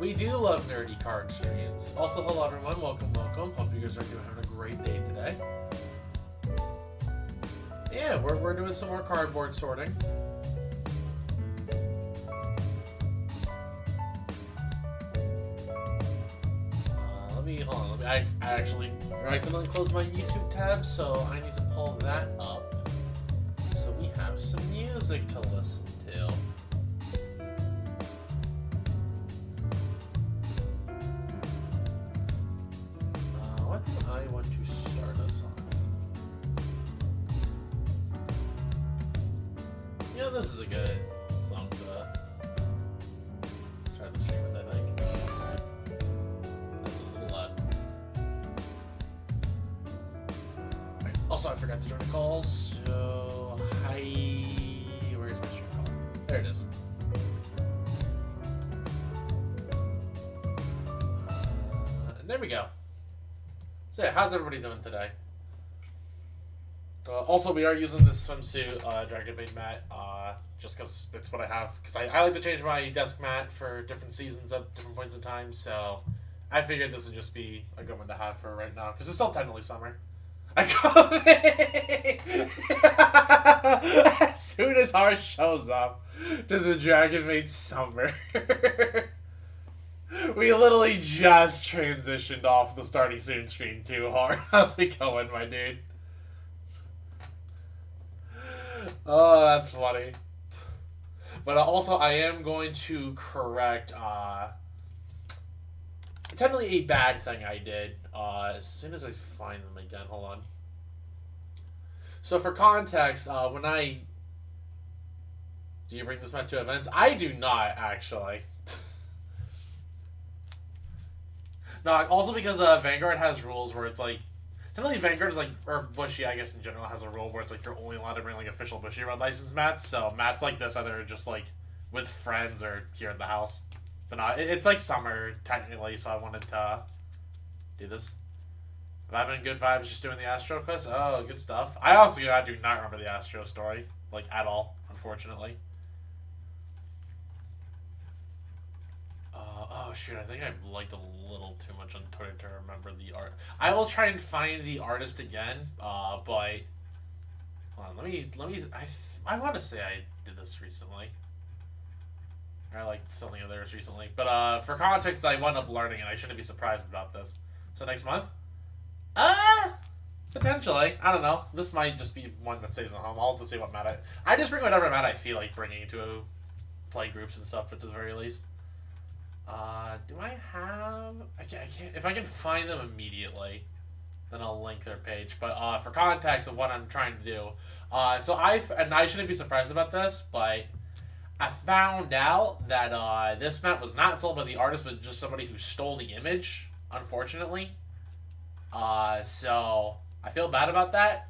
We do love nerdy card streams. Also, hello everyone, welcome. Hope you guys are having a great day today. Yeah, we're doing some more cardboard sorting. Hold on. I actually accidentally closed my YouTube tab, so I need to pull that up. So we have some music to listen to. What do I want to start us on? Yeah, this is a good song to start the stream with, I think. That's a little loud. Right. Also, I forgot to join the calls, so hi. Where's my stream call? There it is. And there we go. So yeah, how's everybody doing today? Also, we are using this swimsuit Dragonbait mat, just because it's what I have. Because I like to change my desk mat for different seasons at different points in time, so I figured this would just be a good one to have for right now, because it's still technically summer. As soon as ours shows up to the Dragonbait summer. We literally just transitioned off the starting soon screen too hard. How's it going, my dude? Oh, that's funny. But also, I am going to correct technically a bad thing I did as soon as I find them again. Hold on. So for context, when I... Do you bring this mat to events? I do not, actually. No, also because Vanguard has rules where it's like... Generally, Vanguard is like... Or Bushy, I guess, in general, has a rule where it's like you're only allowed to bring like official Bushy Road license mats. So mats like this either just like with friends or here in the house. But no, it's like summer, technically, so I wanted to do this. Have I been good vibes just doing the Astro quest? Oh, good stuff. I do not remember the Astro story, like, at all, unfortunately. Oh shoot, I think I liked a little too much on Twitter to remember the art. I will try and find the artist again, but hold on, let me I want to say I did this recently. Or I liked something of theirs recently. But for context, I wound up learning and I shouldn't be surprised about this. So next month? Potentially. I don't know. This might just be one that stays at home. I'll have to see what mat I just bring whatever mat I feel like bringing to play groups and stuff at the very least. Do I have... I can't... If I can find them immediately, then I'll link their page. But, for context of what I'm trying to do, so and I shouldn't be surprised about this, but I found out that, this map was not sold by the artist, but just somebody who stole the image, unfortunately. So, I feel bad about that.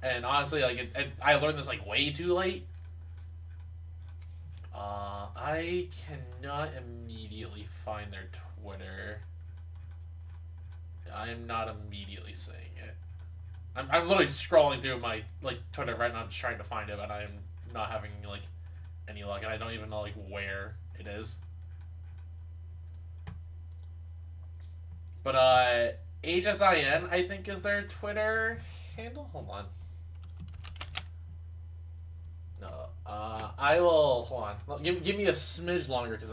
And honestly, like, I learned this, like, way too late. I cannot immediately find their Twitter. I am not immediately seeing it. I'm literally scrolling through my, like, Twitter right now just trying to find it, but I am not having, like, any luck, and I don't even know, like, where it is. But, HSIN, I think, is their Twitter handle? Hold on. No, I will... Hold on. Give me a smidge longer, because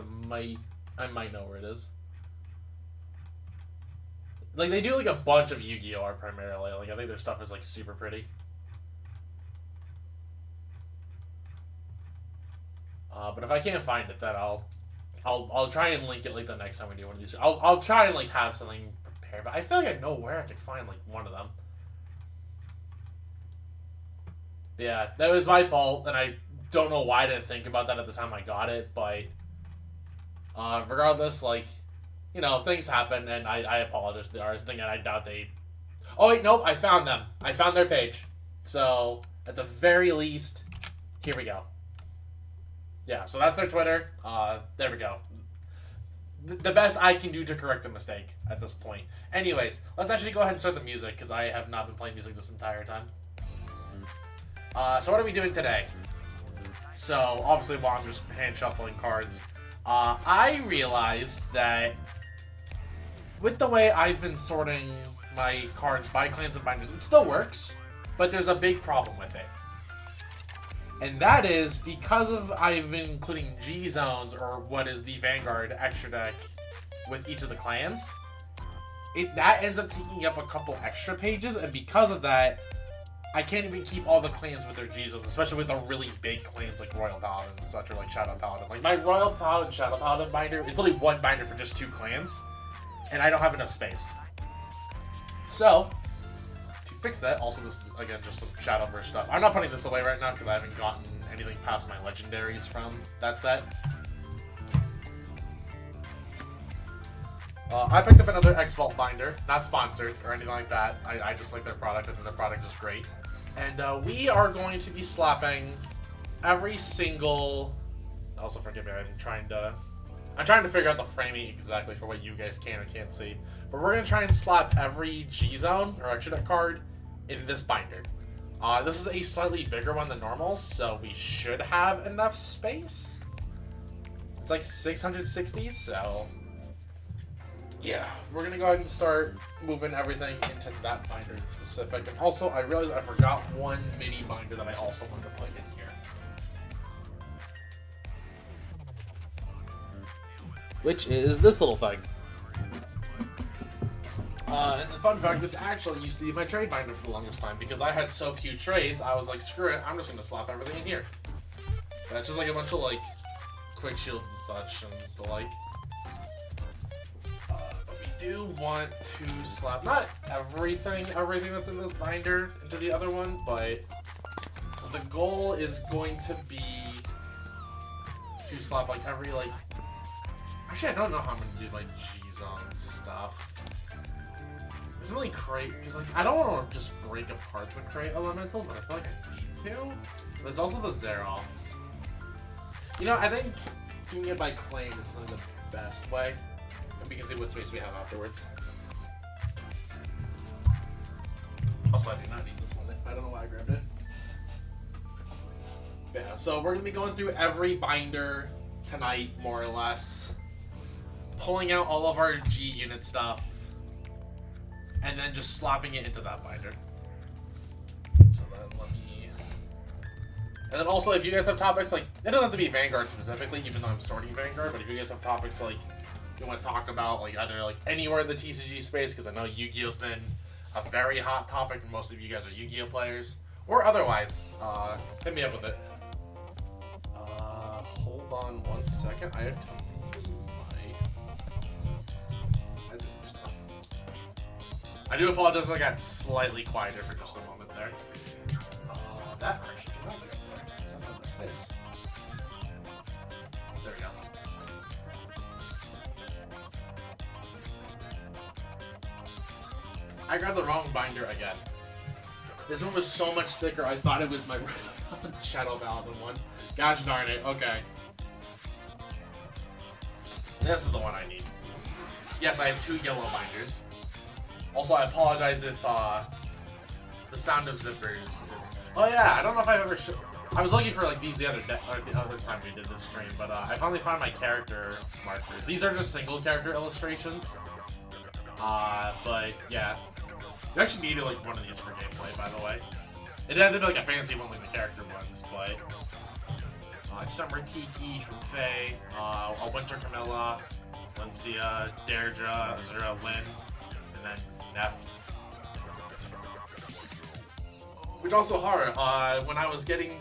I might know where it is. Like, they do, like, a bunch of Yu-Gi-Oh! Art, primarily. Like, I think their stuff is, like, super pretty. But if I can't find it, then I'll try and link it, like, the next time we do one of these. I'll try and, like, have something prepared, but I feel like I know where I could find, like, one of them. Yeah, that was my fault, and I don't know why I didn't think about that at the time I got it, but regardless, like, you know, things happen, and I apologize to the artist, and I doubt they... Oh, wait, nope, I found them. I found their page. So, at the very least, here we go. Yeah, so that's their Twitter. There we go. The best I can do to correct the mistake at this point. Anyways, let's actually go ahead and start the music, because I have not been playing music this entire time. So what are we doing today? So, obviously, while I'm just hand shuffling cards, I realized that with the way I've been sorting my cards by clans and binders, it still works, but there's a big problem with it. And that is because of I've been including G zones, or what is the Vanguard extra deck, with each of the clans. That ends up taking up a couple extra pages, and because of that, I can't even keep all the clans with their G zones, especially with the really big clans like Royal Paladin and such, or like Shadow Paladin. Like my Royal Paladin, Shadow Paladin binder, it's literally one binder for just 2 clans, and I don't have enough space. So, to fix that, also this is, again, just some Shadowverse stuff. I'm not putting this away right now because I haven't gotten anything past my legendaries from that set. I picked up another X-Vault binder, not sponsored or anything like that. I just like their product. I think their product is great. And we are going to be slapping every single... Also, forgive me, I'm trying to figure out the framing exactly for what you guys can or can't see. But we're going to try and slap every G-Zone, or extra deck card, in this binder. This is a slightly bigger one than normal, so we should have enough space. It's like 660, so... yeah, we're going to go ahead and start moving everything into that binder in specific. And also, I realized I forgot one mini binder that I also wanted to put in here. Which is this little thing. And the fun fact, this actually used to be my trade binder for the longest time, because I had so few trades, I was like, screw it, I'm just going to slap everything in here. That's just like a bunch of like quick shields and such and the like. But we do want to slap, not everything that's in this binder into the other one, but the goal is going to be to slap like every like... Actually, I don't know how I'm going to do like G-Zone stuff. It's really crate, because like I don't want to just break apart the crate elementals, but I feel like I need to. But there's also the Zeroths. You know, I think doing it by claim is not the best way, and we can see what space we have afterwards. Also, I do not need this one. I don't know why I grabbed it. Yeah, so we're gonna be going through every binder tonight, more or less, pulling out all of our G unit stuff, and then just slapping it into that binder. So then let me... And then also, if you guys have topics, like, it doesn't have to be Vanguard specifically, even though I'm sorting Vanguard, but if you guys have topics, like, you want to talk about, like, either, like, anywhere in the TCG space, because I know Yu-Gi-Oh's been a very hot topic, and most of you guys are Yu-Gi-Oh players, or otherwise, hit me up with it. Hold on one second. I have to move I do apologize if I got slightly quieter for just a moment there. That actually cannot get up there, because that's not enough space. There we go. I grabbed the wrong binder again. This one was so much thicker, I thought it was my Shadow Paladin one. Gosh darn it, okay. This is the one I need. Yes, I have 2 yellow binders. Also, I apologize if the sound of zippers is... Oh yeah, I don't know if I've ever... I was looking for like these the other time we did this stream, but I finally found my character markers. These are just single character illustrations. But yeah. You actually needed like one of these for gameplay, by the way. It didn't have to be like a fancy one like the character ones, but... Summer Tiki from Faye, a Winter Camilla, Lencia, Deirdre, Azura, Lynn, and then Neff. Which also hard. When I was getting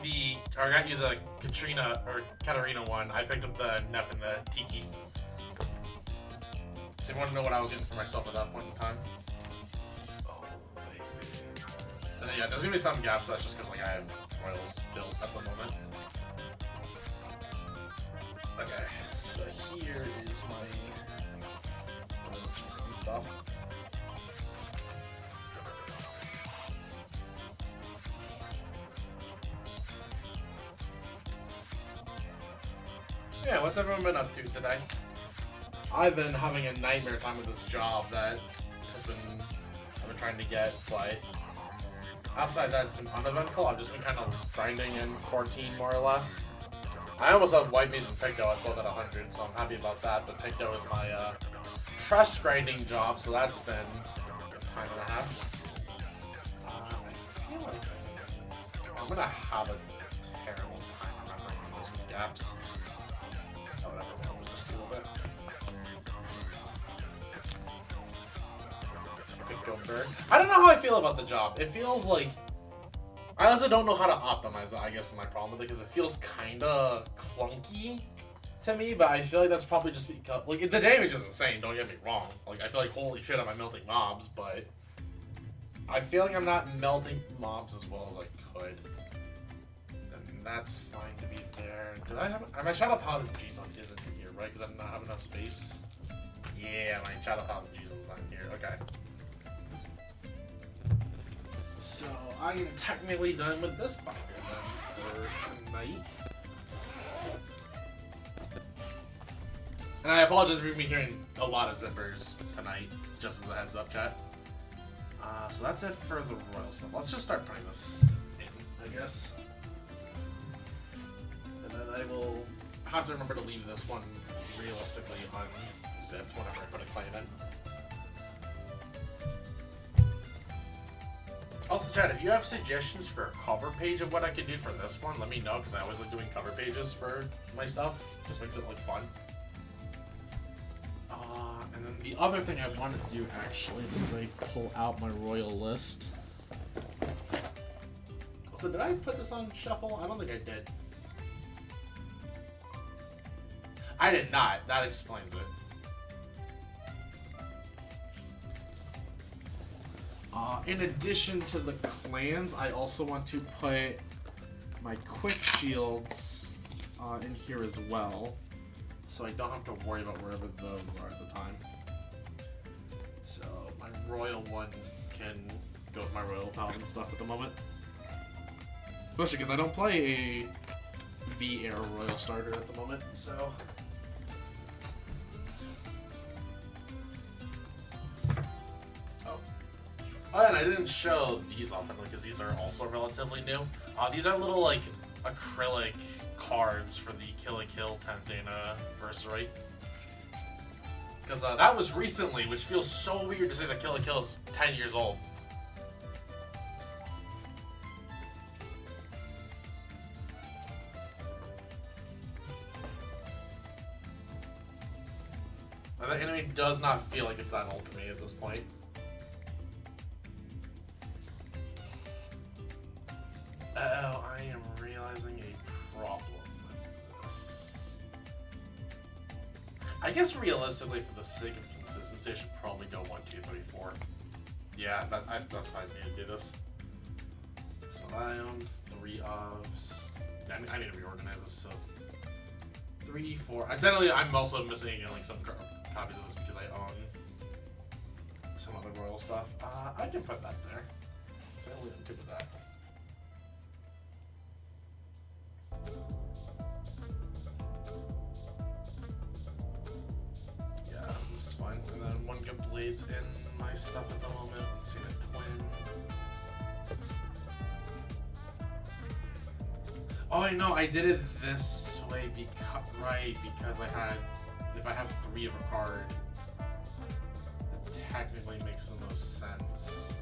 I got you the Katarina one, I picked up the Neff and the Tiki. So you want to know what I was getting for myself at that point in time. And then, yeah, there's gonna be some gaps. That's just because like I have royals built at the moment. Okay, so here is my stuff. Yeah, what's everyone been up to today? I've been having a nightmare time with this job that I've been trying to get, but outside that, it's been uneventful. I've just been kind of grinding in 14 more or less. I almost have White Mage and Picto at both at 100, so I'm happy about that. But Picto is my trust grinding job, so that's been a time and a half. I feel like I'm gonna have a terrible time remembering those gaps. Oh, whatever, we'll just do a little bit. Picto Bird. I don't know how I feel about the job. It feels like I also don't know how to optimize it, I guess, is my problem with it, because it feels kind of clunky to me, but I feel like that's probably just because, like, the damage is insane, don't get me wrong. Like, I feel like, holy shit, am I melting mobs, but I feel like I'm not melting mobs as well as I could. And that's fine to be there. Did I have, my Shadow Paladin G-Zone isn't here, right, because I don't have enough space? Yeah, my Shadow Paladin G-Zone's not here, okay. So, I am technically done with this binder then for tonight. And I apologize for me hearing a lot of zippers tonight, just as a heads up, chat. So that's it for the royal stuff. Let's just start putting this in, I guess. And then I will have to remember to leave this one realistically unzipped whenever I put a claim in. Also, chat, if you have suggestions for a cover page of what I could do for this one, let me know, because I always like doing cover pages for my stuff. Just makes it look fun. And then the other thing I wanted to do, actually, since I pull out my royal list. So did I put this on shuffle? I don't think I did. I did not. That explains it. In addition to the clans, I also want to put my quick shields in here as well, so I don't have to worry about wherever those are at the time. So my royal one can go with my royal paladin stuff at the moment, especially because I don't play a V-Air royal starter at the moment, so. Oh, and I didn't show these off because these are also relatively new. These are little, like, acrylic cards for the Kill la Kill 10th anniversary. Because that was recently, which feels so weird to say that Kill la Kill is 10 years old. And the enemy does not feel like it's that old to me at this point. Oh, I am realizing a problem with this. I guess realistically, for the sake of consistency, I should probably go 1, 2, 3, 4. Yeah, that's how I need to do this. So I own 3 ofs. I need to reorganize this. So 3, 4. Identically, I'm also missing like some copies of this because I own some other royal stuff. I can put that there. So I only own 2 of that. Yeah, this is fine. And then 1 good blades in my stuff at the moment. Let's see a twin. Oh, I know. I did it this way because I had. If I have 3 of a card, it technically makes the most sense.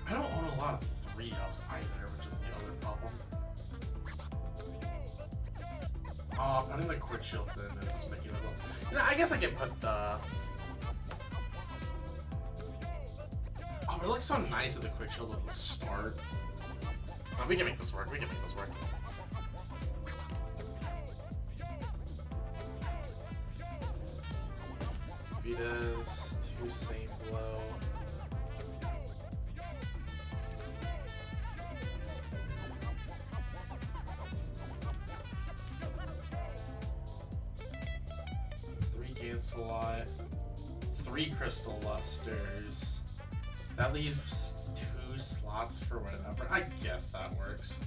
I don't own a lot of 3-ups either, which is the other problem. Oh, putting the quick shields in is making it a little. You know, I guess I can put the. Oh, but it looks so nice with the quick shield at the start. Oh, we can make this work. We can make this work. Vitas, 2 Saint Blow. It's 3 Gancelot, 3 Crystal Lusters. That leaves 2 slots for whatever. I guess that works.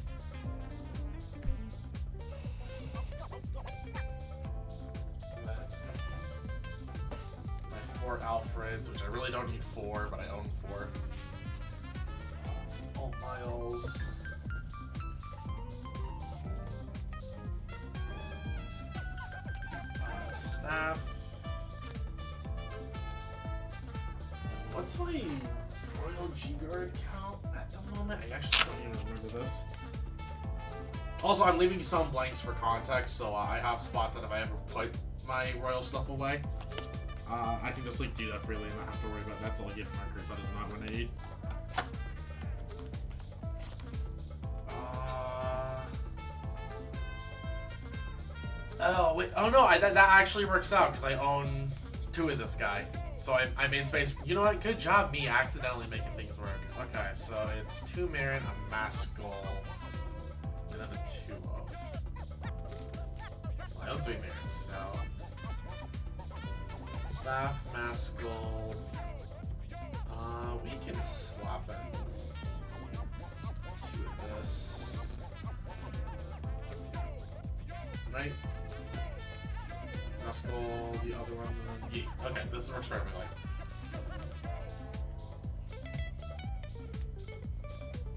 My 4 Alfreds, which I really don't need 4, but I own 4. Old Miles. Staff. What's my Royal G-Guard count at the moment? I actually don't even remember this. Also, I'm leaving some blanks for context, so I have spots that if I ever put my royal stuff away, I can just like do that freely and not have to worry about that. That's all gift markers. That is not what I need. Oh wait! Oh no! That actually works out because I own 2 of this guy, so I made space. You know what? Good job, me accidentally making things work. Okay, so it's 2 Marin, a Maskell, and then a 2 of. I own 3 Marins, so Staff, Maskell. We can swap in 2 of this, right? Maskell, the other one. Yeah. Okay, this works perfectly.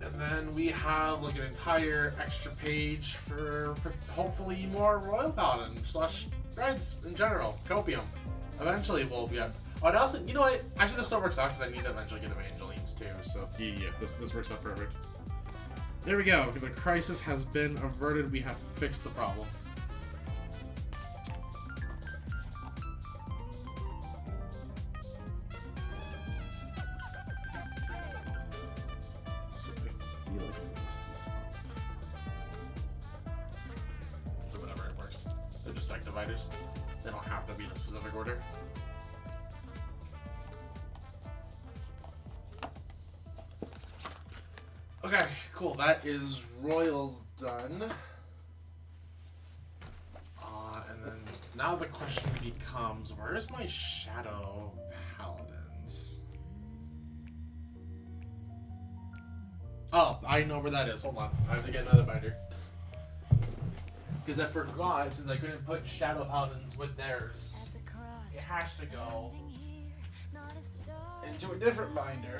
And then we have like an entire extra page for hopefully more Royal Paladin / Reds in general. Copium. Eventually we'll get. Oh, and also, you know what? Actually, this still works out because I need to eventually get Evangelines too. So yeah, this works out perfect. There we go. The crisis has been averted. We have fixed the problem. Dividers. They don't have to be in a specific order. Okay, cool. That is Royals done. And then now the question becomes, where's my Shadow Paladins? Oh, I know where that is. Hold on. I have to get another binder. Because I forgot, since I couldn't put Shadow Paladins with theirs, it has to go into a different binder.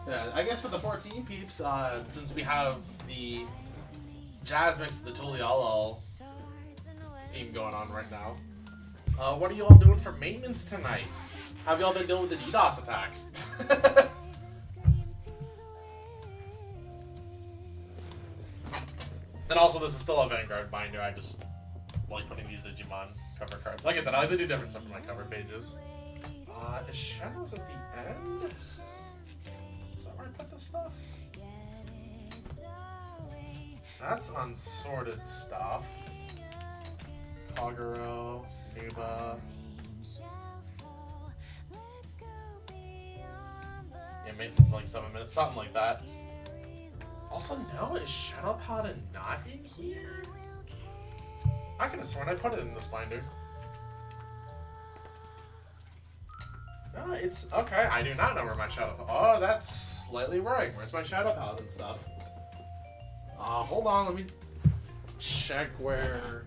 Yeah, I guess for the 14 peeps, since we have the Jazz mix the Tulialo theme going on right now, what are you all doing for maintenance tonight? How have y'all been dealing with the DDoS attacks? And also, this is still a Vanguard binder. I just like putting these Digimon cover cards. Like I said, I like to do different stuff for my cover pages. Is Shadows at the end? Is that where I put this stuff? That's unsorted stuff. Kagero, Nuba. Yeah, maintenance like 7 minutes, something like that. Also, no, is Shadow Paladin not in here? I could have sworn I put it in this binder. No, it's okay. I do not know where my Shadow. Oh, that's slightly worrying. Where's my Shadow Paladin stuff? Hold on. Let me check where.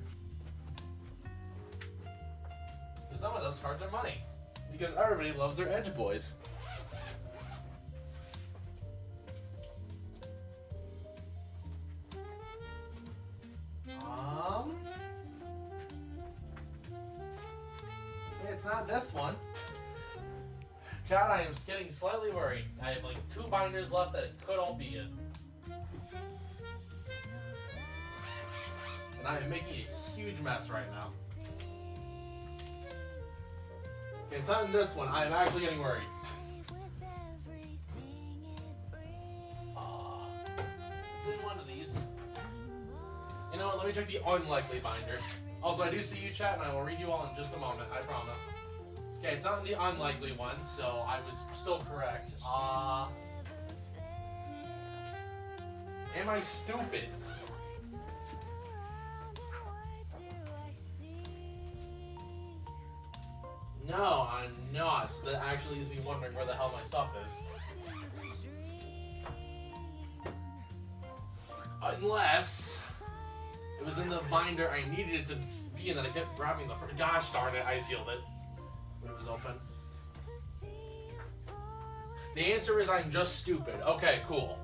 Some of those cards are money because everybody loves their Edge Boys. It's not this one. Chad, I am getting slightly worried. I have like 2 binders left that it could all be in. And I am making a huge mess right now. Okay, it's not in this one. I am actually getting worried. It's in one of these. You know what? Let me check the unlikely binder. Also, I do see you, chat, and I will read you all in just a moment. I promise. Okay, it's not in the unlikely one, so I was still correct. Am I stupid? No, I'm not. That actually leaves me wondering where the hell my stuff is. Unless it was in the binder I needed it to be in that I kept grabbing the first. Gosh darn it, I sealed it when it was open. The answer is I'm just stupid. Okay, cool.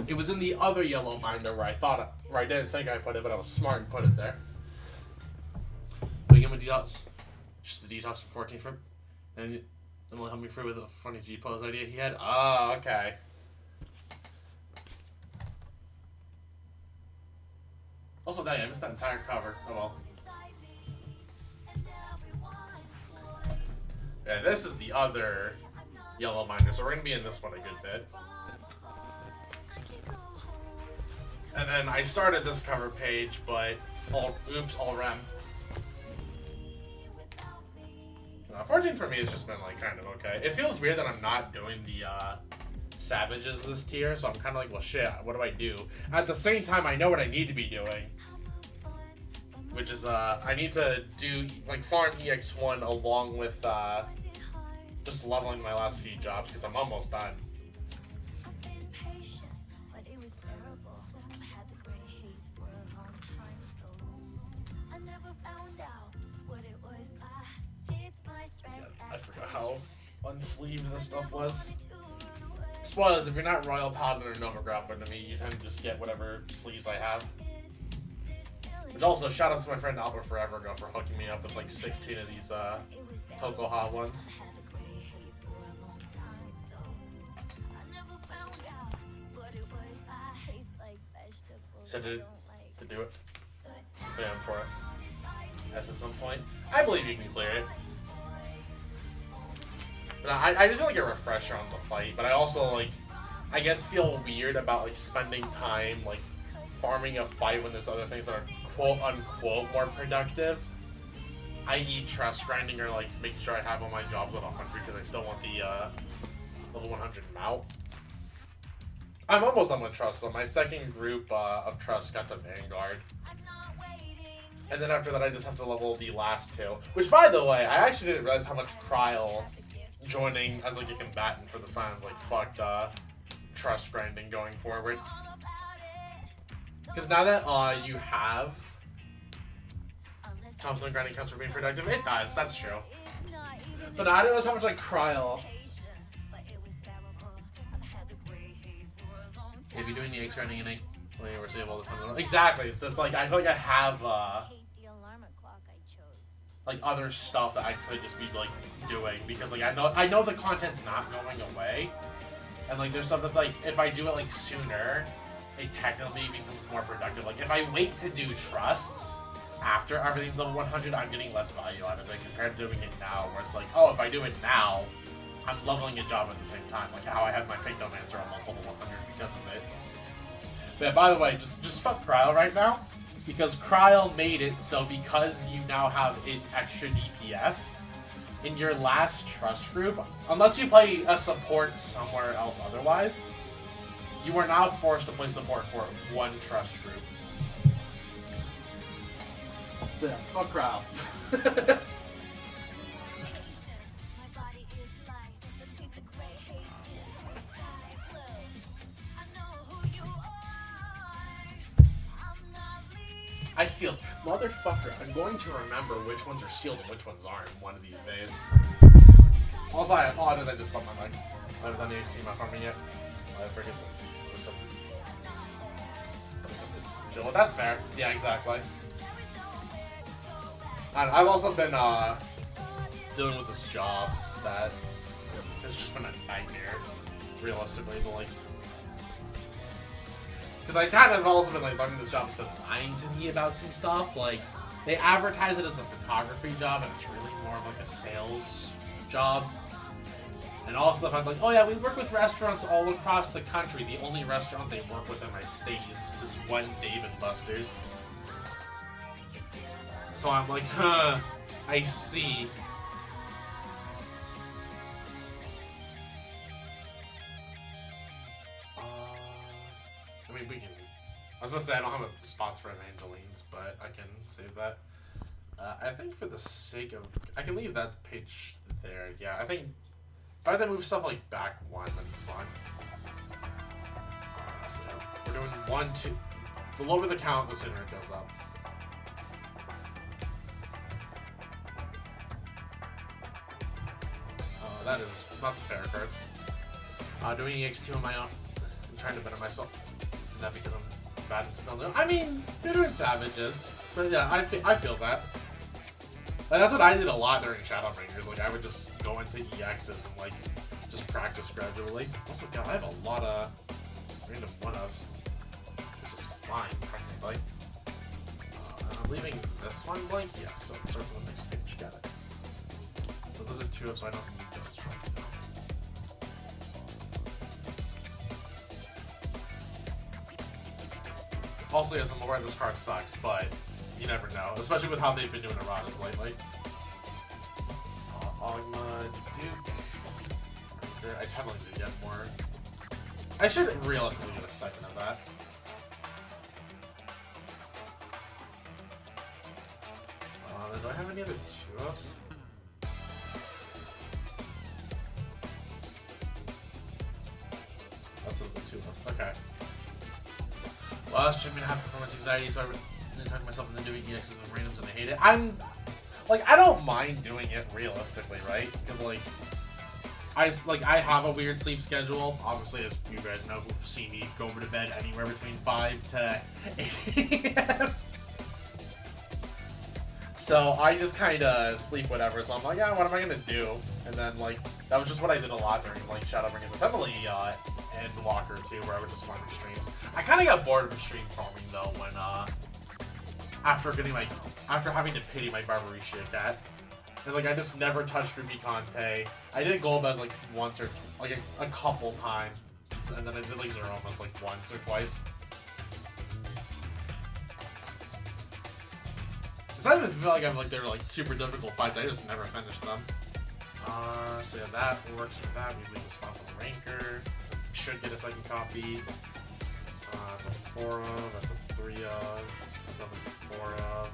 It was in the other yellow binder where I didn't think I put it, but I was smart and put it there. We give him a detox. Just a detox for 14 from, and it'll help me free with a funny G pose idea he had. Oh, okay. Also, dang, I missed that entire cover. Oh well. Yeah, this is the other yellow binder, so we're gonna be in this one a good bit. And then I started this cover page, but all rem. 14 for me has just been like kind of okay. It feels weird that I'm not doing the Savages this tier, so I'm kind of like, well, shit, what do I do? At the same time, I know what I need to be doing, which is I need to do like farm EX1 along with just leveling my last few jobs because I'm almost done. I forgot how unsleeved this stuff was. Spoilers, if you're not Royal Paladin or Nova Grappler to me, you tend to just get whatever sleeves I have. Which also, shout out to my friend Albert Forever Ago for hooking me up with like 16 of these Tokoha ones. So to do it. Clear him for it. At some point. I believe you can clear it. But I just feel like a refresher on the fight, but I also like, I guess feel weird about like spending time like farming a fight when there's other things that are quote unquote more productive, i.e. trust grinding or like making sure I have all my jobs at 100 because I still want the level 100 mount. I'm almost done with trust though. My second group of trust got to Vanguard. And then after that I just have to level the last two. Which by the way, I actually didn't realize how much Kryl joining as like a combatant for the Scions like fucked trust grinding going forward. Because now that you have Thompson grinding counts for being productive, it does, that's true. But I didn't realize how much like Kryl. If you're doing the X grinding and when you receive all the time. Exactly. So it's like I feel like I have like other stuff that I could just be like doing because like I know the content's not going away, and like there's stuff that's like if I do it like sooner, it technically becomes more productive. Like if I wait to do trusts after everything's level 100, I'm getting less value out of it compared to doing it now, where it's like, oh, if I do it now, I'm leveling a job at the same time. Like how I have my Pictomancer almost level 100 because of it. But yeah, by the way, just fuck Kryl right now. Because Kryl made it so because you now have it extra DPS, in your last trust group, unless you play a support somewhere else otherwise, you are now forced to play support for one trust group. So yeah, fuck Kryl. I sealed. Motherfucker, I'm going to remember which ones are sealed and which ones aren't one of these days. Also, I apologize, I just bumped my mic. I haven't done the HT my farming yet. I forget something. Chill. That's fair. Yeah, exactly. And I've also been dealing with this job that has just been a nightmare, realistically, but like. Because I kind of also been like learning this job has been lying to me about some stuff. Like, they advertise it as a photography job, and it's really more of like a sales job. And also the fact like, oh yeah, we work with restaurants all across the country. The only restaurant they work with in my state is this one Dave & Buster's. So I'm like, huh, I see. I mean, we can. I was about to say I don't have spots for Evangeline's, but I can save that. I think for the sake of, I can leave that page there. Yeah, I think if I have to move stuff like back one, then it's fine. So we're doing 1, 2. The lower the count, the sooner it goes up. That is not the fair cards. Doing EX2 on my own. I'm trying to better myself. And that because I'm bad and still new. I mean, they're doing Savages. But yeah, I feel that. And that's what I did a lot during Shadowbringers. Like, I would just go into EXs and, like, just practice gradually. Also, God, I have a lot of random one-ups. Which is fine, technically. I'm leaving this one blank? Yes, so it starts on the next page. Got it. So those are 2 ups, so I don't need those right now. Also, yes, I'm aware this card sucks, but you never know. Especially with how they've been doing erratas lately. Ogma, Duke. I totally did get more. I should realistically get a second of that. Do I have any other 2-ups? That's a 2-up. Okay. Last champion had performance anxiety, so I didn't talk myself into doing EXs with randoms, and I hate it. I don't mind doing it realistically, right? Because, I have a weird sleep schedule. Obviously, as you guys know who've seen me go over to bed anywhere between 5 to 8 a.m. So I just kind of sleep whatever. So I'm like, yeah, what am I gonna do? And then that was just what I did a lot during Shadowbringers, definitely and Walker too, where I would just farm streams. I kind of got bored of extreme farming though when after having to pity my Barbarisha cat. And I just never touched Ruby Conte. I did Golbez once or a couple times, and then I did Zeromas once or twice. It's not even feel like they were super difficult fights. I just never finished them. So yeah, that works for that. We leave a spot for the Ranker. Should get a second copy. That's a 4 of. That's a 3 of. That's a 4 of.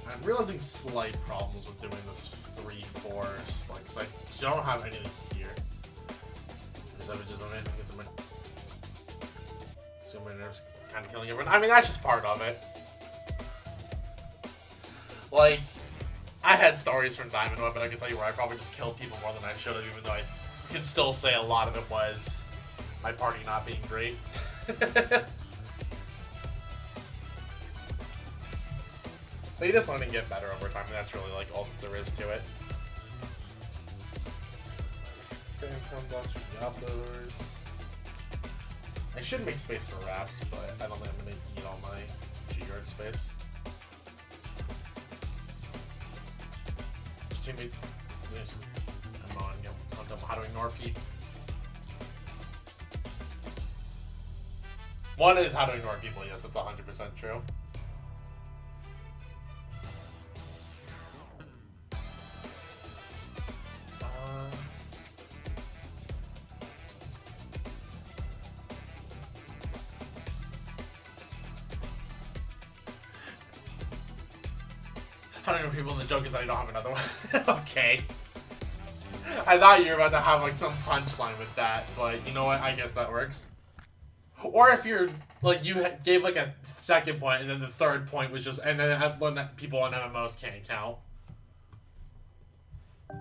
I'm realizing slight problems with doing this 3-4 split because I don't have anything here. I would just get so my nerves kind of killing everyone. I mean, that's just part of it. I had stories from Diamond Web, but I can tell you where I probably just killed people more than I should have, even though I can still say a lot of it was my party not being great. But you just learn and get better over time, and that's really all that there is to it. Phantom Dust for Diablos. I should make space for wraps, but I don't think I'm going to eat all my G-Guard space. Just teammate. Come on, how to ignore people. One is how to ignore people, yes, that's 100% true. I don't know people, and the joke is I don't have another one. Okay. I thought you were about to have some punchline with that, but you know what? I guess that works. Or if you're you gave a second point, and then the third point was just, and then I've learned that people on MMOs can't count. And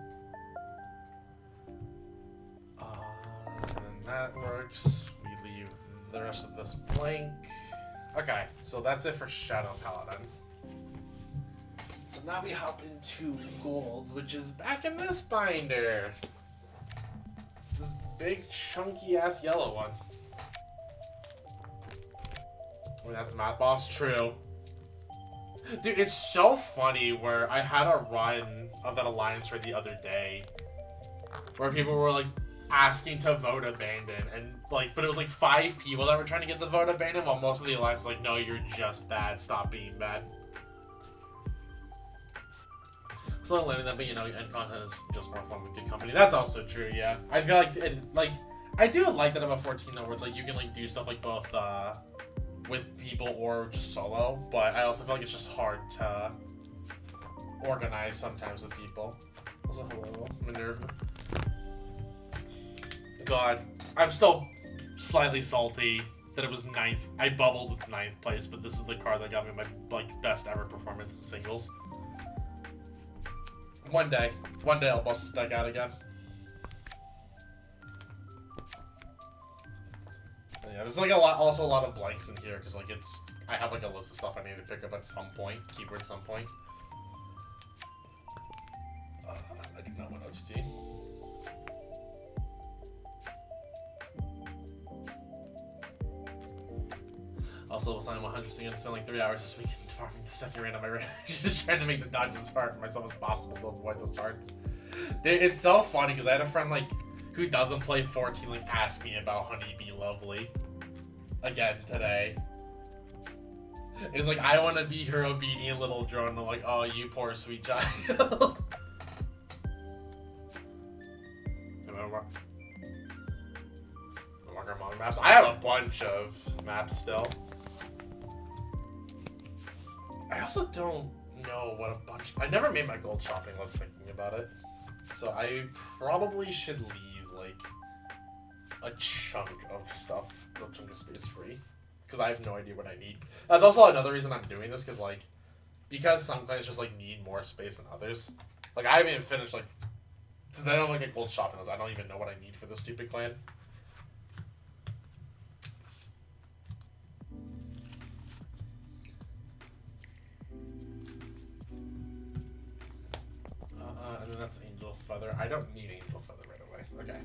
then that works. We leave the rest of this blank. Okay, so that's it for Shadow Paladin. So now we hop into Golds, which is back in this binder. This big, chunky-ass yellow one. Oh, that's Math Boss? True. Dude, it's so funny where I had a run of that Alliance Raid the other day where people were, asking to vote abandon, and, but it was, 5 people that were trying to get the vote abandon, while most of the Alliance was no, you're just bad, stop being bad. So I'm learning that, but end content is just more fun with good company. That's also true, yeah. I feel I do like that about 14 though, where it's you can do stuff both with people or just solo, but I also feel it's just hard to organized sometimes with people. Also, hello, Minerva. God, I'm still slightly salty that it was 9th. I bubbled with 9th place, but this is the card that got me my best ever performance in singles. One day I'll bust this deck out again. And yeah, there's like also a lot of blanks in here because I have like a list of stuff I need to pick up at some point, keyword some point. I do not want OTT. Also, was I'm 100% gonna spend like 3 hours this weekend farming the second random I ran. Just trying to make the dungeons hard for myself as possible to avoid those hearts. It's so funny because I had a friend who doesn't play 14 ask me about Honeybee Lovely again today. It's like, I want to be her obedient little drone. And I'm like, oh, you poor sweet child. Mark our mom maps. I have a bunch of maps still. I also don't know what a bunch... I never made my gold shopping list thinking about it. So I probably should leave, a chunk of stuff, a chunk of space free. Because I have no idea what I need. That's also another reason I'm doing this, because some clans just, need more space than others. I haven't even finished, since I don't have, a gold shopping list, I don't even know what I need for this stupid clan. And then that's Angel Feather. I don't need Angel Feather right away. Okay.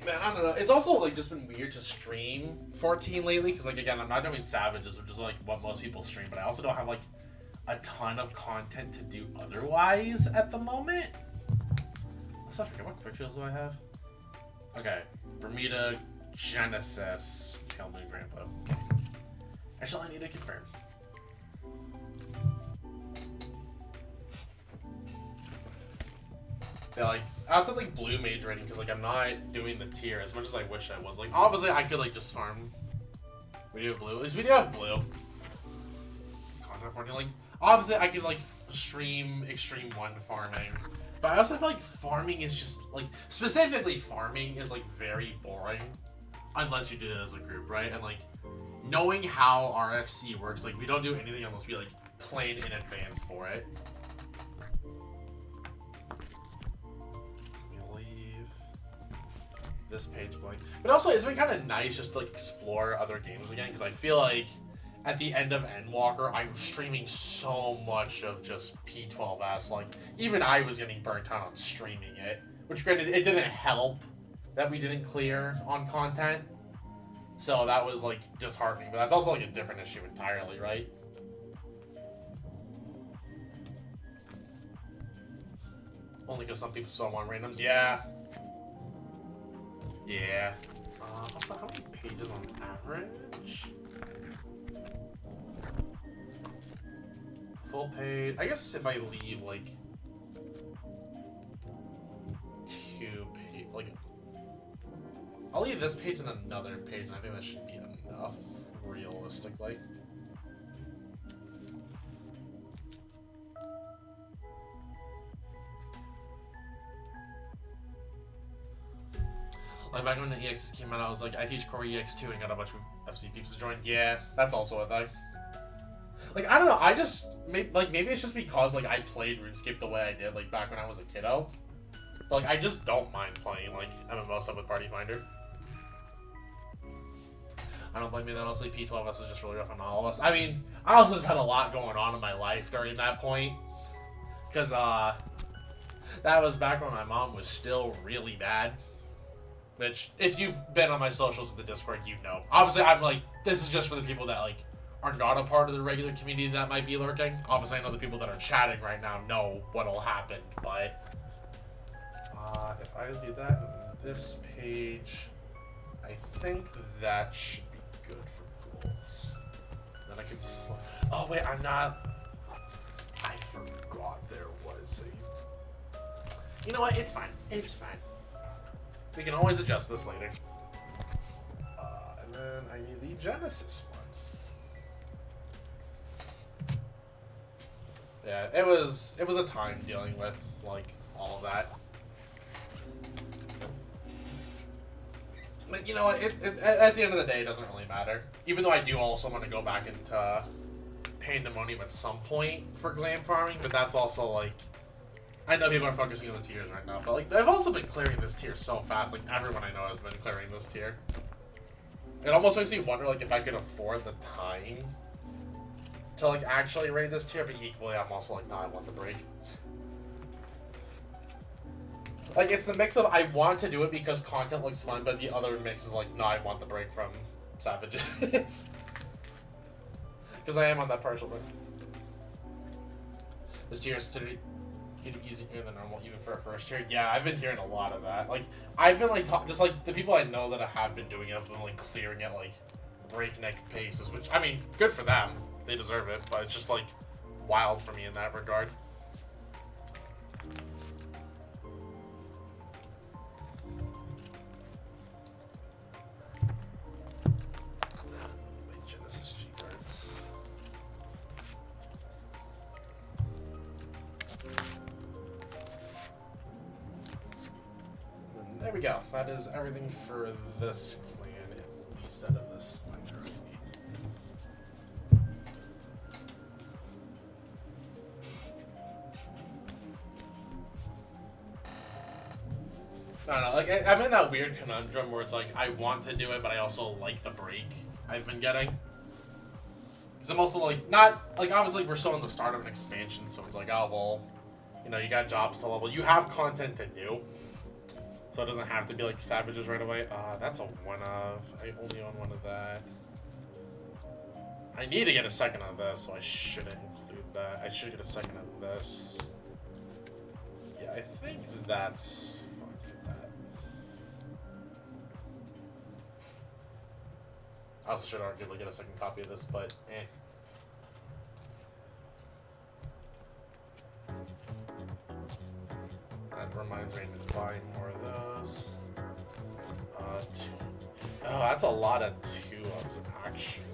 Man, I don't know. It's also, just been weird to stream 14 lately, because, again, I'm not doing Savages, which is, what most people stream, but I also don't have, a ton of content to do otherwise at the moment. Also, I forget, what quick shields do I have? Okay. Bermuda, Genesis, Pale Moon, Grandpa. Okay. Actually, I need to confirm. Yeah, outside blue mage rating, because I'm not doing the tier as much as I wish I was. Obviously I could just farm. We do have blue. At least we do have blue. Content 14. Obviously I could stream Extreme 1 farming. But I also feel farming is just specifically farming is very boring. Unless you do it as a group, right? And knowing how RFC works, we don't do anything unless we plan in advance for it. This page blank. But also, it's been kind of nice just to explore other games again, because I feel at the end of Endwalker, I was streaming so much of just P12S. Even I was getting burnt out on streaming it, which granted, it didn't help that we didn't clear on content. So that was disheartening, but that's also a different issue entirely, right? Only because some people still want randoms. Yeah. Yeah. Also, how many pages on average? Full page. I guess if I leave 2 pages, I'll leave this page and another page, and I think that should be enough, realistically. Back when the EX came out, I was I teach Core EX2 and got a bunch of FC peeps to join. Yeah, that's also a thing. I don't know, I just, maybe it's just because, I played RuneScape the way I did, back when I was a kiddo. But, I just don't mind playing, MMO stuff with Party Finder. I don't blame you that honestly, P12S was just really rough on all of us. I mean, I also just had a lot going on in my life during that point. Because, that was back when my mom was still really bad. Which, if you've been on my socials with the Discord, you know. Obviously, I'm this is just for the people that, are not a part of the regular community that might be lurking. Obviously, I know the people that are chatting right now know what'll happen, but... if I do that on this page, I think that should be good for golds. Then I can... Oh, wait, I'm not... I forgot there was a... You know what? It's fine. It's fine. We can always adjust this later. And then I need the Genesis one. Yeah, it was a time dealing with like all of that. But you know what? At the end of the day, it doesn't really matter. Even though I do also want to go back into Pandemonium at some point for glam farming, but that's also like, I know people are focusing on the tiers right now, but like I've also been clearing this tier so fast. Like everyone I know has been clearing this tier. It almost makes me wonder like if I could afford the time to like actually raid this tier, but equally I'm also like, nah, I want the break. Like, it's the mix of I want to do it because content looks fun, but the other mix is like, no, I want the break from Savages. Because I am on that partial break. This tier is considered easier than normal, even for a first tier. Yeah, I've been hearing a lot of that. Like, I've been like, just like the people I know that have been doing it have been like clearing at like breakneck paces, which, I mean, good for them. They deserve it, but it's just like wild for me in that regard. There we go. That is everything for this clan, at least out of this majority. I don't know, like, I'm in that weird conundrum where it's like, I want to do it, but I also like the break I've been getting. Because I'm also like, not, like, obviously we're still in the start of an expansion, so it's like, oh, well, you know, you got jobs to level. You have content to do. So it doesn't have to be like Savages right away. That's a one of. I only own one of that. I need to get a second of this, so I shouldn't include that. I should get a second of this. Yeah, I think that's fine for that. I also should arguably get a second copy of this, but eh. That reminds me to buy more of those. Oh, that's a lot of 2-ups, actually.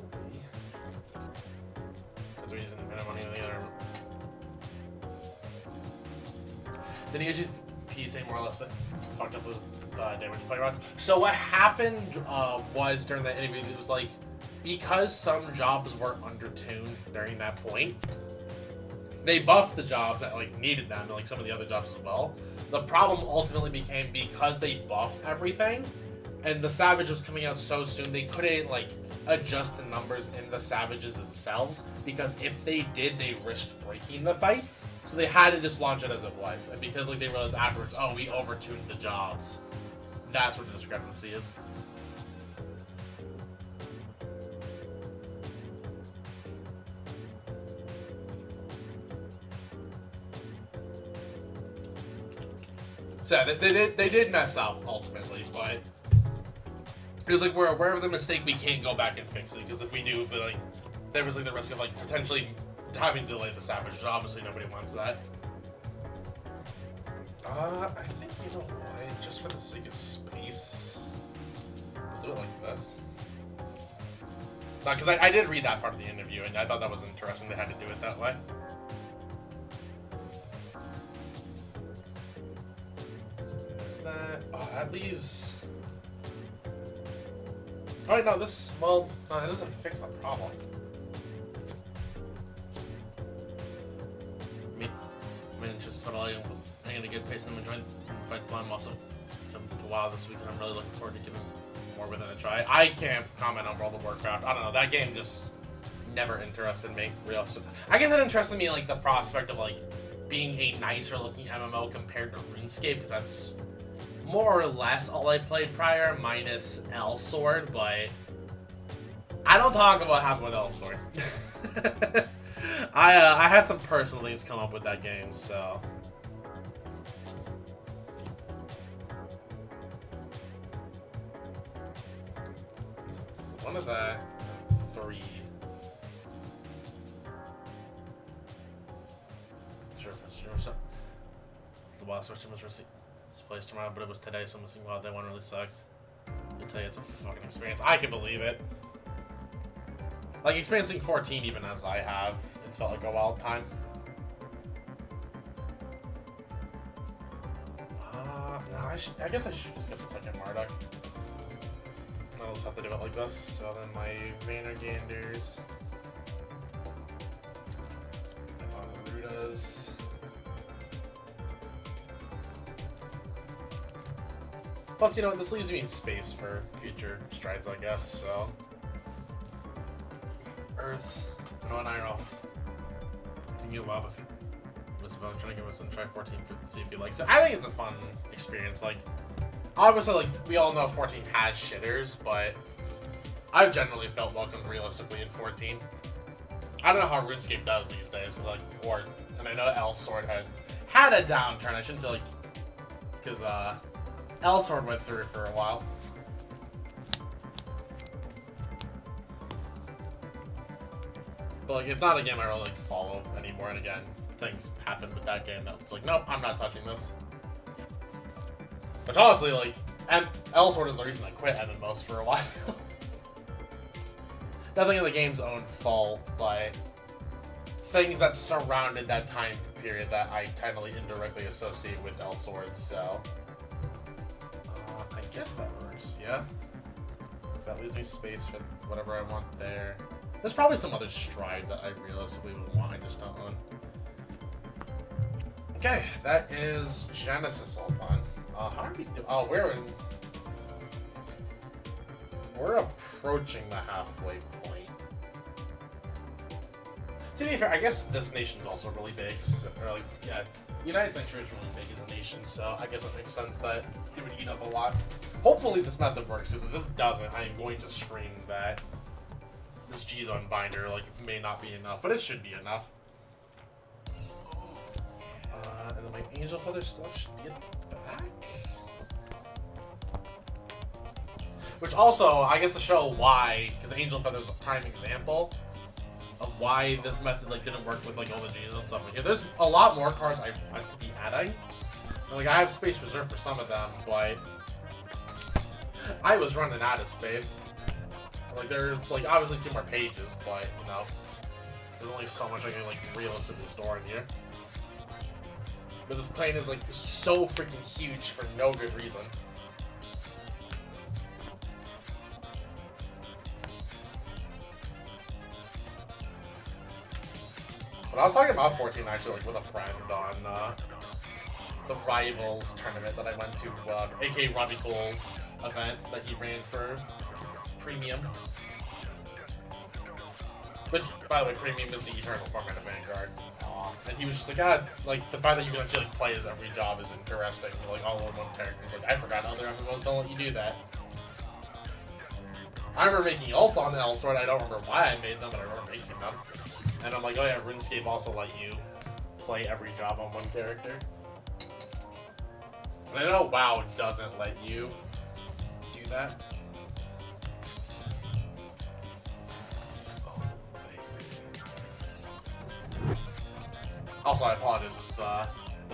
Because we're using a bit of money on the other. Did EGP say more or less that fucked up with damage play routes? So what happened was during that interview, it was like, because some jobs were undertuned during that point, they buffed the jobs that like needed them, and like some of the other jobs as well. The problem ultimately became because they buffed everything, and the Savage was coming out so soon, they couldn't like adjust the numbers in the Savages themselves, because if they did, they risked breaking the fights. So they had to just launch it as it was, and because like they realized afterwards, oh, we overtuned the jobs. That's what the discrepancy is. So they did mess up ultimately, but it was like we're aware of the mistake. We can't go back and fix it, because if we do, but like there was like the risk of like potentially having to delay the Savage. So obviously nobody wants that. I think, you know what? Just for the sake of space, we'll do it like this. Because I did read that part of the interview, and I thought that was interesting. They had to do it that way. That. Oh, that leaves. Oh, no, this. Well, no, that doesn't fix the problem. I mean, it's just about I'm gonna get pace and join the fights, but I'm also jumping to WoW this week, and I'm really looking forward to giving more with it a try. I can't comment on World of Warcraft. I don't know. That game just never interested me. I guess it interested me, like, the prospect of, like, being a nicer looking MMO compared to RuneScape, because that's more or less all I played prior, minus Elsword, but I don't talk about what happened with Elsword. I had some personal things come up with that game, so. So one of that, 3. Sure, the boss question was placed tomorrow, but it was today, so I'm missing wow, that one really sucks. I tell you, it's a fucking experience. I can believe it. Like, experiencing 14 even as I have, it's felt like a wild time. I guess I should just get the second Marduk. I'll just have to do it like this. So then my Vanderganders, my Marudas. Plus, you know, this leaves me in space for future strides, I guess, so. Earths. No, an Iron Elf. You can get Bob if he was trying to give us some try 14 to see if he likes it. I think it's a fun experience. Like, obviously, like, we all know 14 has shitters, but I've generally felt welcomed realistically in 14. I don't know how RuneScape does these days, cause like, and I know Elsword had a downturn. I shouldn't say like, because Elsword went through it for a while. But like, it's not a game I really like follow anymore. And again, things happened with that game that was like, nope, I'm not touching this. But honestly, like, Elsword is the reason I quit MMOs for a while. Nothing in the game's own fault, but things that surrounded that time period that I totally indirectly associate with Elsword, so. I guess that works, yeah. So that leaves me space for whatever I want there. There's probably some other stride that I realistically would want, I just don't own. Okay, that is Genesis all done. How are we doing? Oh, we're approaching the halfway point. To be fair, I guess this nation's also really big. So, or like, yeah, United Sanctuary is really big as a nation, so I guess it makes sense that it would eat up a lot. Hopefully this method works, because if this doesn't, I am going to scream that this G-Zone binder like may not be enough, but it should be enough. And then my Angel Feather stuff should get back. Which also, I guess to show why, because Angel Feather's a prime example of why this method like didn't work with like all the G-Zone stuff. Like, there's a lot more cards I want to be adding. And, like, I have space reserved for some of them, but I was running out of space. Like, there's like obviously 2 more pages, but you know, there's only so much I can like realistically store in here. But this plane is like so freaking huge for no good reason. But I was talking about 14 actually like with a friend on the Rivals tournament that I went to, aka Robbie Cole's event that he ran for Premium. Which, by the way, Premium is the eternal format of Vanguard. And he was just like, like, the fact that you can actually like, play as every job is interesting. Like, all in one character. He's like, I forgot other MMOs don't let you do that. I remember making ults on Elsword. I don't remember why I made them, but I remember making them. And I'm like, oh yeah, RuneScape also let you play every job on one character. And I know WoW doesn't let you do that. Also, I apologize if the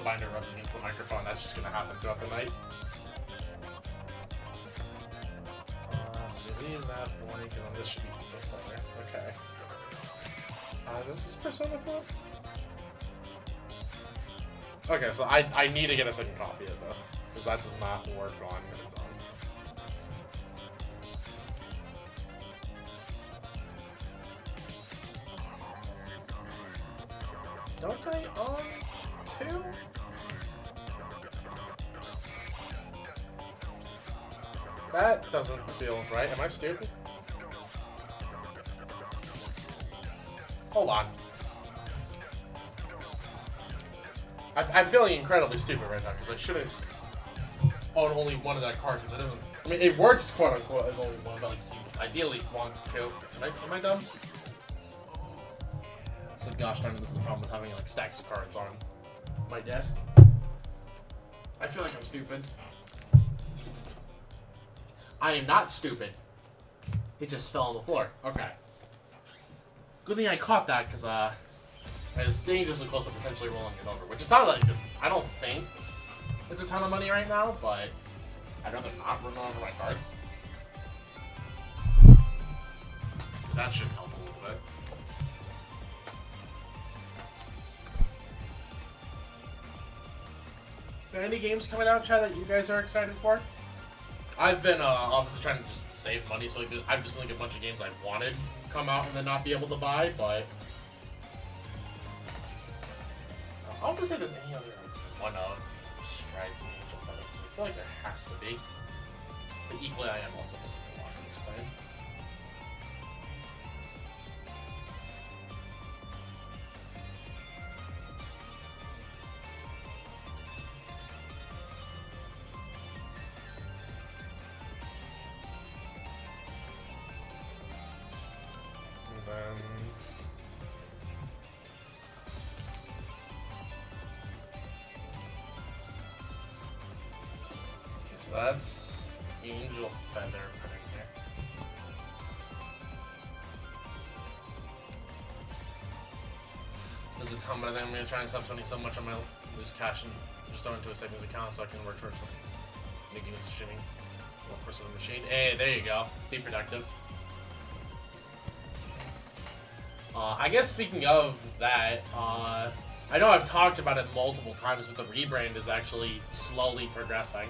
binder rubs against the microphone. That's just going to happen throughout the night. So we leave that blank, and then this should be Feather. Okay. This is Persona 4? Okay, so I need to get a second copy of this, because that does not work on its own. Don't I own 2? That doesn't feel right. Am I stupid? Hold on. I'm feeling incredibly stupid right now because I shouldn't own only one of that card because it doesn't. I mean, it works quote unquote as only one, but like you ideally want 2. Am I dumb? So gosh darn it, this is the problem with having like stacks of cards on my desk. I feel like I'm stupid. I am not stupid. It just fell on the floor. Okay. Good thing I caught that because I was dangerously close to potentially rolling it over. Which is not like I don't think it's a ton of money right now, but I'd rather not run over my cards. That should help a little bit. Any games coming out, Chad, that you guys are excited for? I've been obviously trying to just save money, so like, I've just like a bunch of games I wanted come out and then not be able to buy, but I don't say there's any other one of Strides and Angel Feather, because I feel like there has to be. But equally, I am also missing a lot from this plan. So that's Angel Feather put in here. There's a ton, but I think I'm going to try and stop spending so much on my loose cash and just throw it into a savings account so I can work towards making this streaming more personal machine. Hey, there you go. Be productive. I guess speaking of that, I know I've talked about it multiple times, but the rebrand is actually slowly progressing.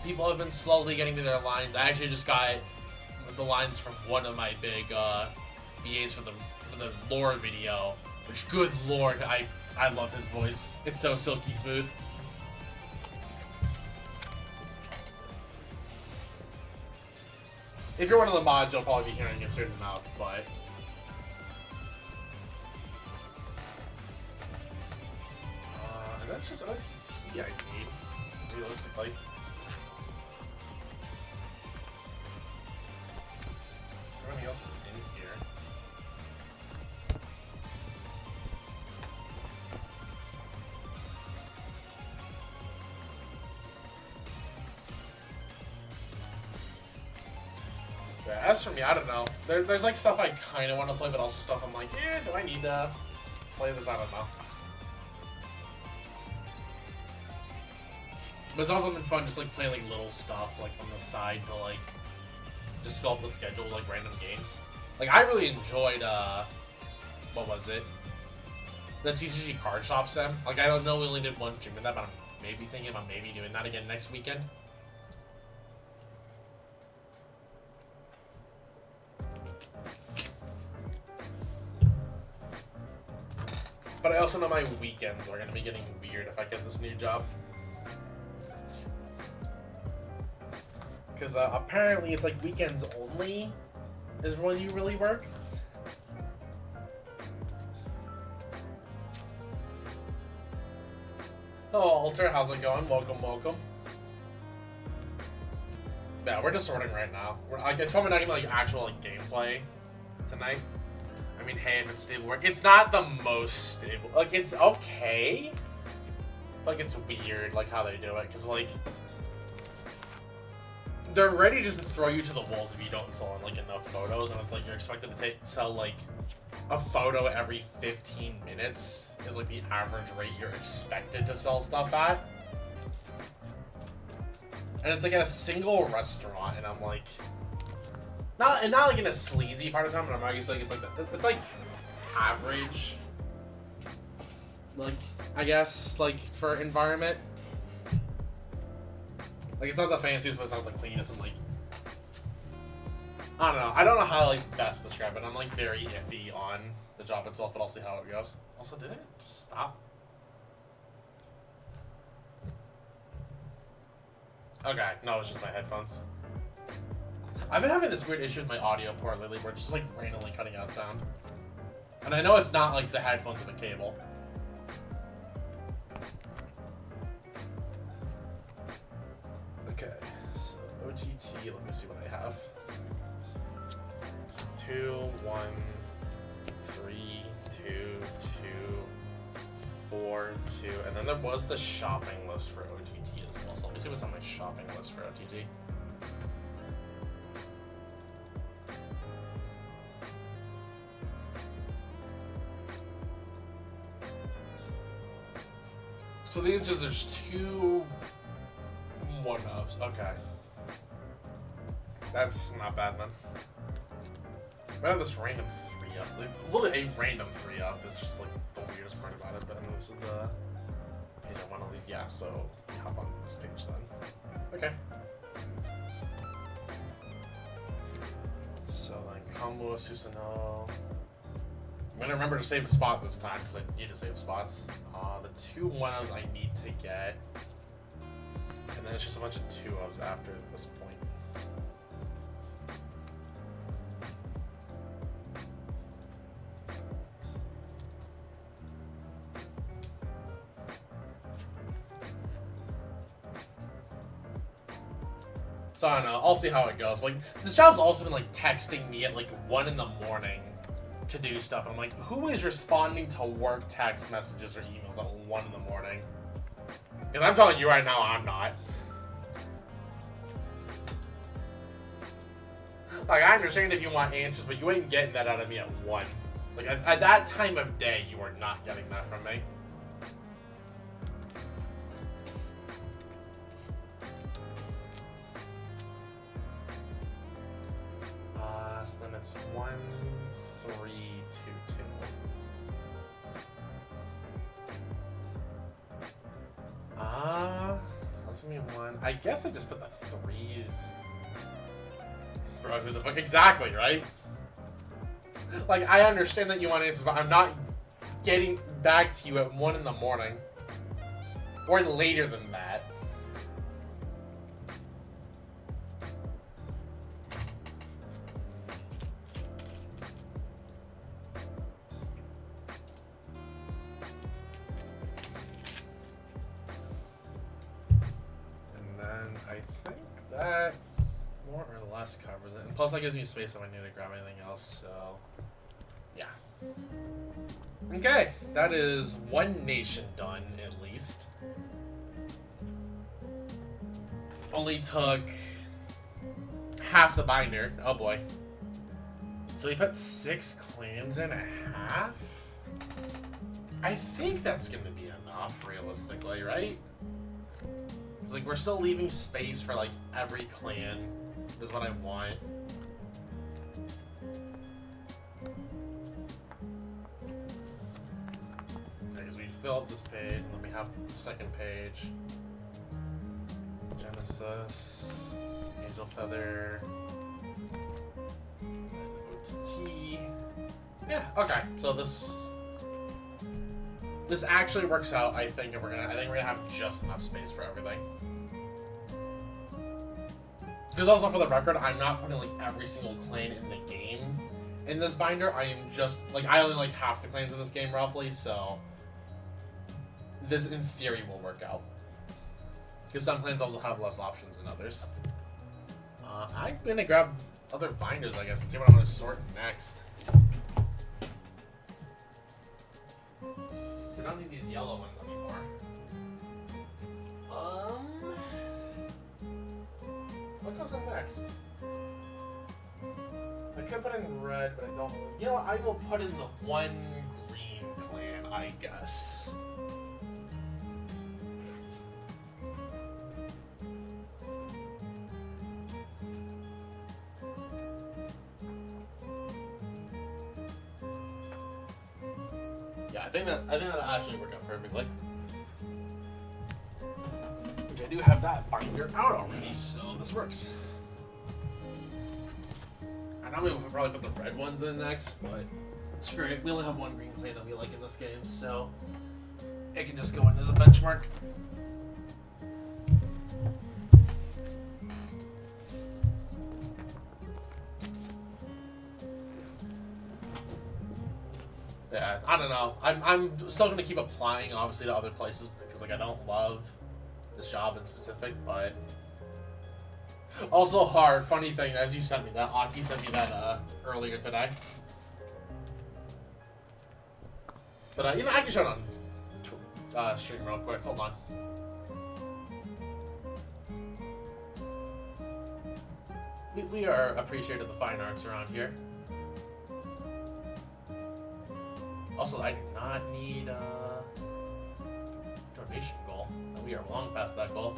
People have been slowly getting me their lines. I actually just got the lines from one of my big VAs for the lore video, which, good lord, I love his voice. It's so silky smooth. If you're one of the mods, you'll probably be hearing it soon enough, but and that's just OTT I need, realistically. So everything else is in here. Yeah, as for me, I don't know. There's like stuff I kind of want to play, but also stuff I'm like, do I need to play this? I don't know. But it's also been fun just like playing like little stuff like on the side to like just fill up the schedule with like random games. Like I really enjoyed what was it? The TCG Card Shop sim. Like I don't know we only did one stream of that, but I'm maybe thinking about maybe doing that again next weekend. But I also know my weekends are gonna be getting weird if I get this new job. Because apparently it's like weekends only is when you really work. Oh, Alter, how's it going? Welcome, welcome. Yeah, we're just sorting right now. I told me not gonna like actual like gameplay tonight. I mean, hey, if it's stable work, it's not the most stable. Like, it's okay. Like, it's weird, like, how they do it. Because, like, they're ready just to throw you to the wolves if you don't sell, like, enough photos. And it's like, you're expected to sell, like, a photo every 15 minutes is, like, the average rate you're expected to sell stuff at. And it's, like, at a single restaurant, and I'm like... Not like in a sleazy part of town, but I'm not like it's like average, like I guess like for environment. Like it's not the fanciest, but it's not the cleanest, and like I don't know how to like best describe it. I'm like very iffy on the job itself, but I'll see how it goes. Also, did it just stop? Okay, no, it's just my headphones. I've been having this weird issue with my audio port lately where it's just like randomly cutting out sound. And I know it's not like the headphones or the cable. Okay, so OTT, let me see what I have. 2, 1, 3, 2, 2, 4, 2, and then there was the shopping list for OTT as well. So let me see what's on my shopping list for OTT. So the answer is there's 2 one-offs. Okay. That's not bad then. I have this random 3 3-up. Like, literally a random 3-up is just like the weirdest part about it. But then this is the page I want to leave. Yeah, so hop on this page then. Okay. So then combo Susanoo. I'm gonna remember to save a spot this time because I need to save spots. The 2 1-0s I need to get. And then it's just a bunch of 2-0s after this point. So I don't know. I'll see how it goes. Like, this job's also been like texting me at like 1 in the morning to do stuff. I'm like, who is responding to work text messages or emails at 1 in the morning? Because I'm telling you right now, I'm not. Like, I understand if you want answers, but you ain't getting that out of me at 1. Like, at that time of day, you are not getting that from me. So then it's 1, 3, 2, 2. That's gonna be 1. I guess I just put the 3s. Bro, who the fuck? Exactly, right? Like, I understand that you want answers, but I'm not getting back to you at 1 in the morning. Or later than that. I think that more or less covers it. And plus that gives me space if I need to grab anything else, so yeah. Okay, that is one nation done at least. Only took half the binder. Oh boy. So we put 6 clans in half? I think that's gonna be enough, realistically, right? It's like, we're still leaving space for, like, every clan, is what I want. Because we filled this page, and then we have the second page. Genesis, Angel Feather, OTT. Yeah, okay, so this actually works out, I think, and I think we're gonna have just enough space for everything. Because also, for the record, I'm not putting like every single clan in the game in this binder. I am just like, I only like half the clans in this game roughly, so this in theory will work out. Because some clans also have less options than others. I'm gonna grab other binders, I guess, and see what I'm gonna sort next. I don't need these yellow ones anymore. What goes in next? I could put in red, but I don't. You know what? I will put in the one green clan, I guess. Yeah, I think that'll actually work out perfectly. Which I do have that binder out already, so this works. I know we'll probably put the red ones in next, but screw it. We only have one green clan that we like in this game, so it can just go in as a benchmark. Yeah, I don't know. I'm still gonna keep applying, obviously, to other places because, like, I don't love this job in specific, but also hard. Funny thing, as you sent me that, Aki sent me that earlier today. But you know, I can show it on stream real quick. Hold on. We are appreciative of the fine arts around here. Also, I do not need a donation goal. We are long past that goal.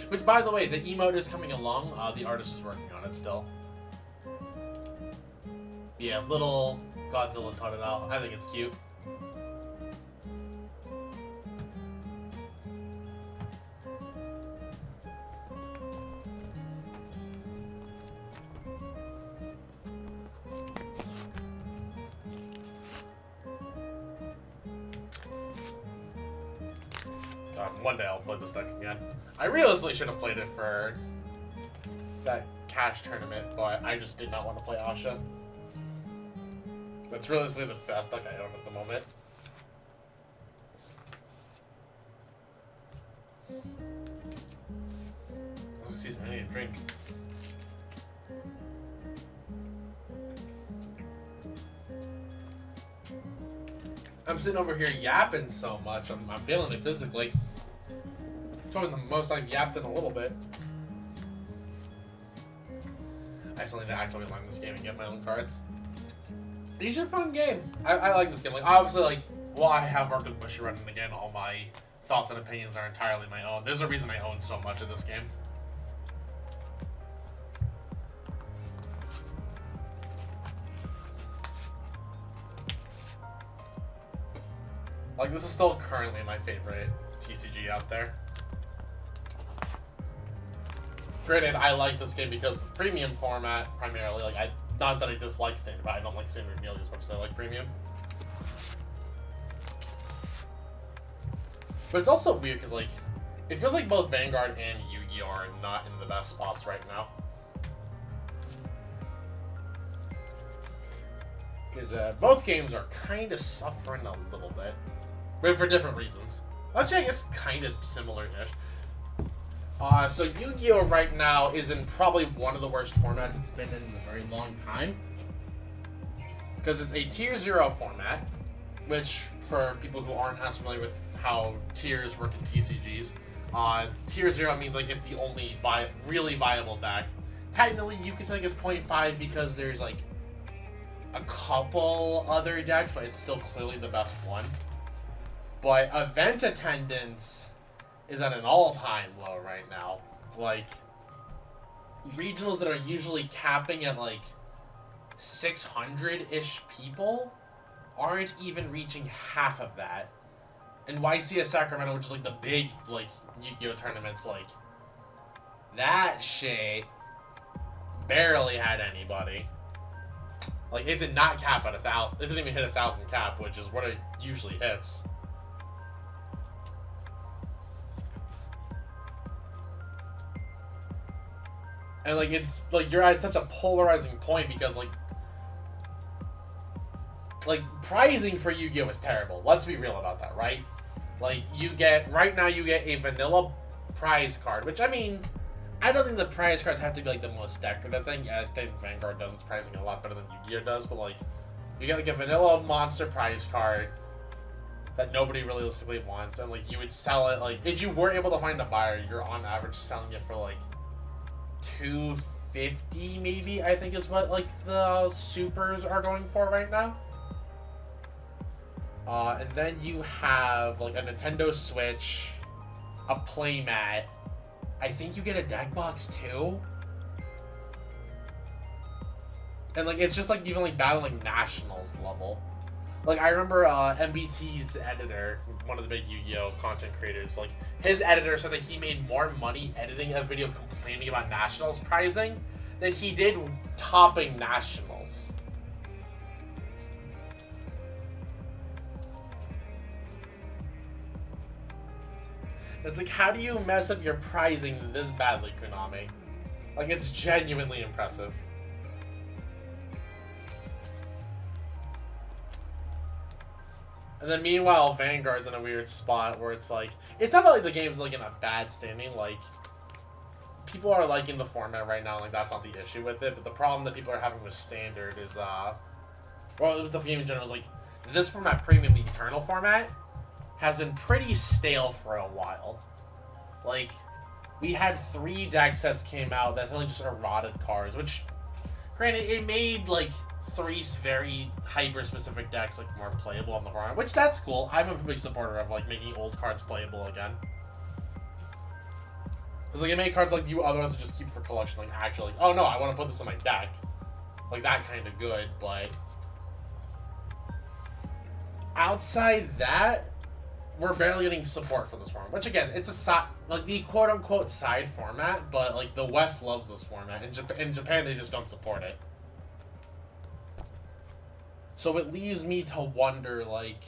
Which, by the way, the emote is coming along. The artist is working on it still. Yeah, little Godzilla taught it out. I think it's cute. One day I'll play this deck again. I realistically should have played it for that cash tournament, but I just did not want to play Asha. That's realistically the best deck I own at the moment. Excuse me, I need a drink. I'm sitting over here yapping so much. I'm feeling it physically. It's probably the most I've yapped in a little bit. I still need to actually learn this game and get my own cards. These are a fun game. I like this game. Like, obviously, like, while I have Marcus Bushy running again, all my thoughts and opinions are entirely my own. There's a reason I own so much of this game. Like, this is still currently my favorite TCG out there. Granted, I like this game because of premium format, primarily. Like, not that I dislike standard, but I don't like standard nearly as much as I like premium. But it's also weird because, like, it feels like both Vanguard and Yu-Gi-Oh! Are not in the best spots right now. Because both games are kind of suffering a little bit. But for different reasons. Actually, I guess kind of similar-ish. So Yu-Gi-Oh! Right now is in probably one of the worst formats it's been in a very long time. Because it's a Tier 0 format, which, for people who aren't as familiar with how tiers work in TCGs, Tier 0 means like it's the only really viable deck. Technically, you could say like it's 0.5 because there's like a couple other decks, but it's still clearly the best one. But event attendance is at an all-time low right now. Like, regionals that are usually capping at like 600-ish people aren't even reaching half of that. And YCS Sacramento, which is like the big like Yu-Gi-Oh! Tournaments, like that shit barely had anybody. Like, it did not cap at 1,000. It didn't even hit 1,000 cap, which is what it usually hits. And, like, it's, like, you're at such a polarizing point because, like, pricing for Yu-Gi-Oh! Is terrible. Let's be real about that, right? Like, right now you get a vanilla prize card, which, I mean, I don't think the prize cards have to be, like, the most decorative thing. I think Vanguard does its pricing a lot better than Yu-Gi-Oh! Does, but, like, you get, like, a vanilla monster prize card that nobody realistically wants, and, like, you would sell it, like, if you were able to find a buyer, you're on average selling it for, like, $250 maybe, I think is what, like, the supers are going for right now. And then you have, like, a Nintendo Switch, a playmat. I think you get a deck box, too. And, like, it's just, like, even, like, battling Nationals level. Like, I remember MBT's editor, one of the big Yu-Gi-Oh! Content creators, like, his editor said that he made more money editing a video complaining about Nationals pricing than he did topping Nationals. It's like, how do you mess up your pricing this badly, Konami? Like, it's genuinely impressive. And then meanwhile, Vanguard's in a weird spot where it's like, it's not that like the game's like in a bad standing, like, people are liking the format right now, like that's not the issue with it, but the problem that people are having with Standard is, well, with the game in general is like, this format, Premium, the Eternal format, has been pretty stale for a while. Like, we had 3 deck sets came out that only just eroded cards, which, granted, it made, like, 3 very hyper-specific decks, like, more playable on the format, which that's cool. I'm a big supporter of, like, making old cards playable again. Because, like, it made cards, like, you otherwise would just keep for collection, like, actually, like, oh, no, I want to put this in my deck. like that kind of good, but outside that, we're barely getting support for this format. Which again, it's a like the quote unquote side format, but like the West loves this format. In Japan, they just don't support it. So it leaves me to wonder, like,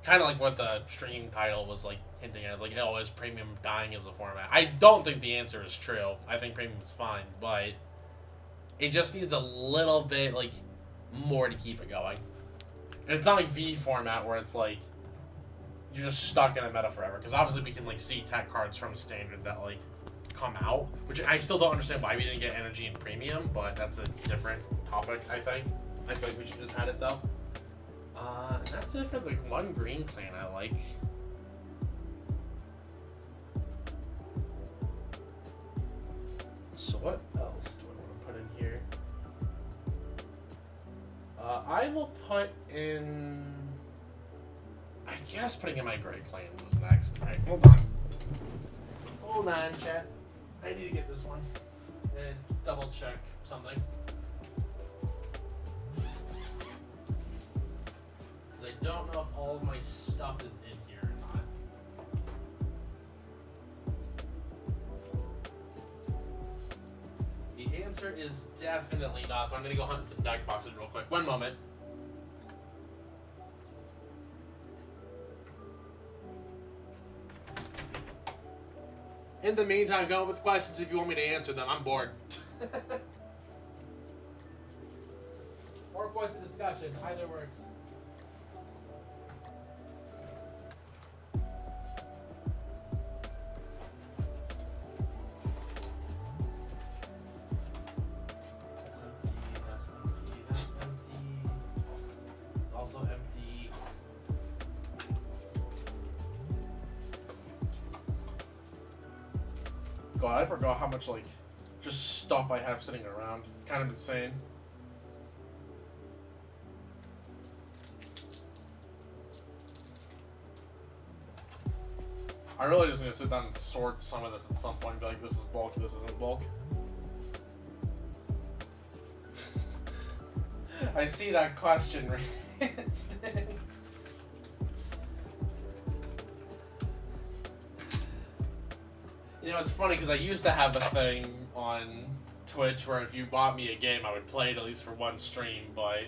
kind of like what the stream title was like hinting at, like, oh, is premium dying as a format? I don't think the answer is true. I think premium is fine, but it just needs a little bit like more to keep it going. And it's not like V format where it's like you're just stuck in a meta forever. Because obviously we can like see tech cards from standard that like come out, which I still don't understand why we didn't get energy in premium, but that's a different topic. I think. I feel like we should just had it though. And that's it for like one green clan I like. So what else do I want to put in here? I will put in. I guess putting in my gray clan was next. Alright, hold on. Hold on, chat. I need to get this one. And double check something. Because I don't know if all of my stuff is in here or not. The answer is definitely not, so I'm going to go hunt some deck boxes real quick. One moment. In the meantime, come up with questions if you want me to answer them. I'm bored. 4 points of discussion. Either works. That's empty. That's empty. That's empty. It's also empty. God, I forgot how much, like, just stuff I have sitting around. It's kind of insane. I really just need to sit down and sort some of this at some point and be like, this is bulk, this isn't bulk. I see that question, Ranston. You know, it's funny because I used to have a thing on Twitch where if you bought me a game, I would play it at least for one stream, but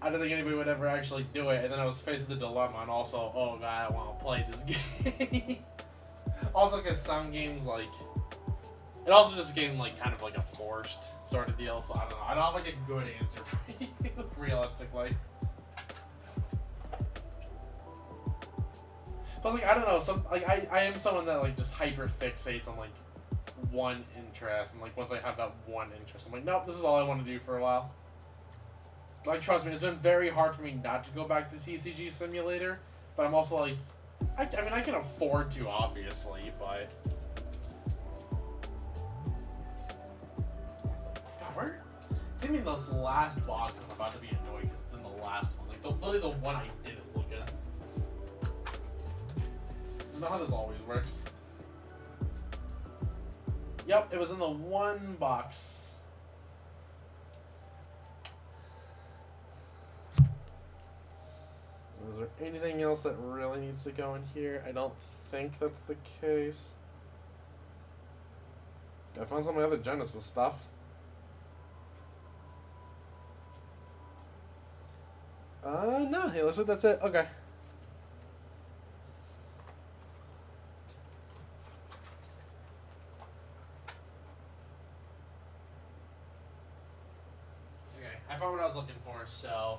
I don't think anybody would ever actually do it. And then I was faced with the dilemma, and also, oh god, I want to play this game. Also, because some games, like, it also just became like kind of like a forced sort of deal. So I don't know. I don't have like a good answer for you, realistically. But like I don't know, some like I am someone that like just hyper fixates on like one interest, and like once I have that one interest, I'm like, nope, this is all I want to do for a while. Like trust me, it's been very hard for me not to go back to TCG Simulator, but I'm also like, I mean I can afford to obviously, but God, where? It's in this last box. I'm about to be annoyed because it's in the last one, like literally the one I didn't look at. Isn't that how this always works? Yep, it was in the one box. Is there anything else that really needs to go in here? I don't think that's the case. I found some of my other Genesis stuff. No, hey, looks like that's it. Okay. I found what I was looking for, so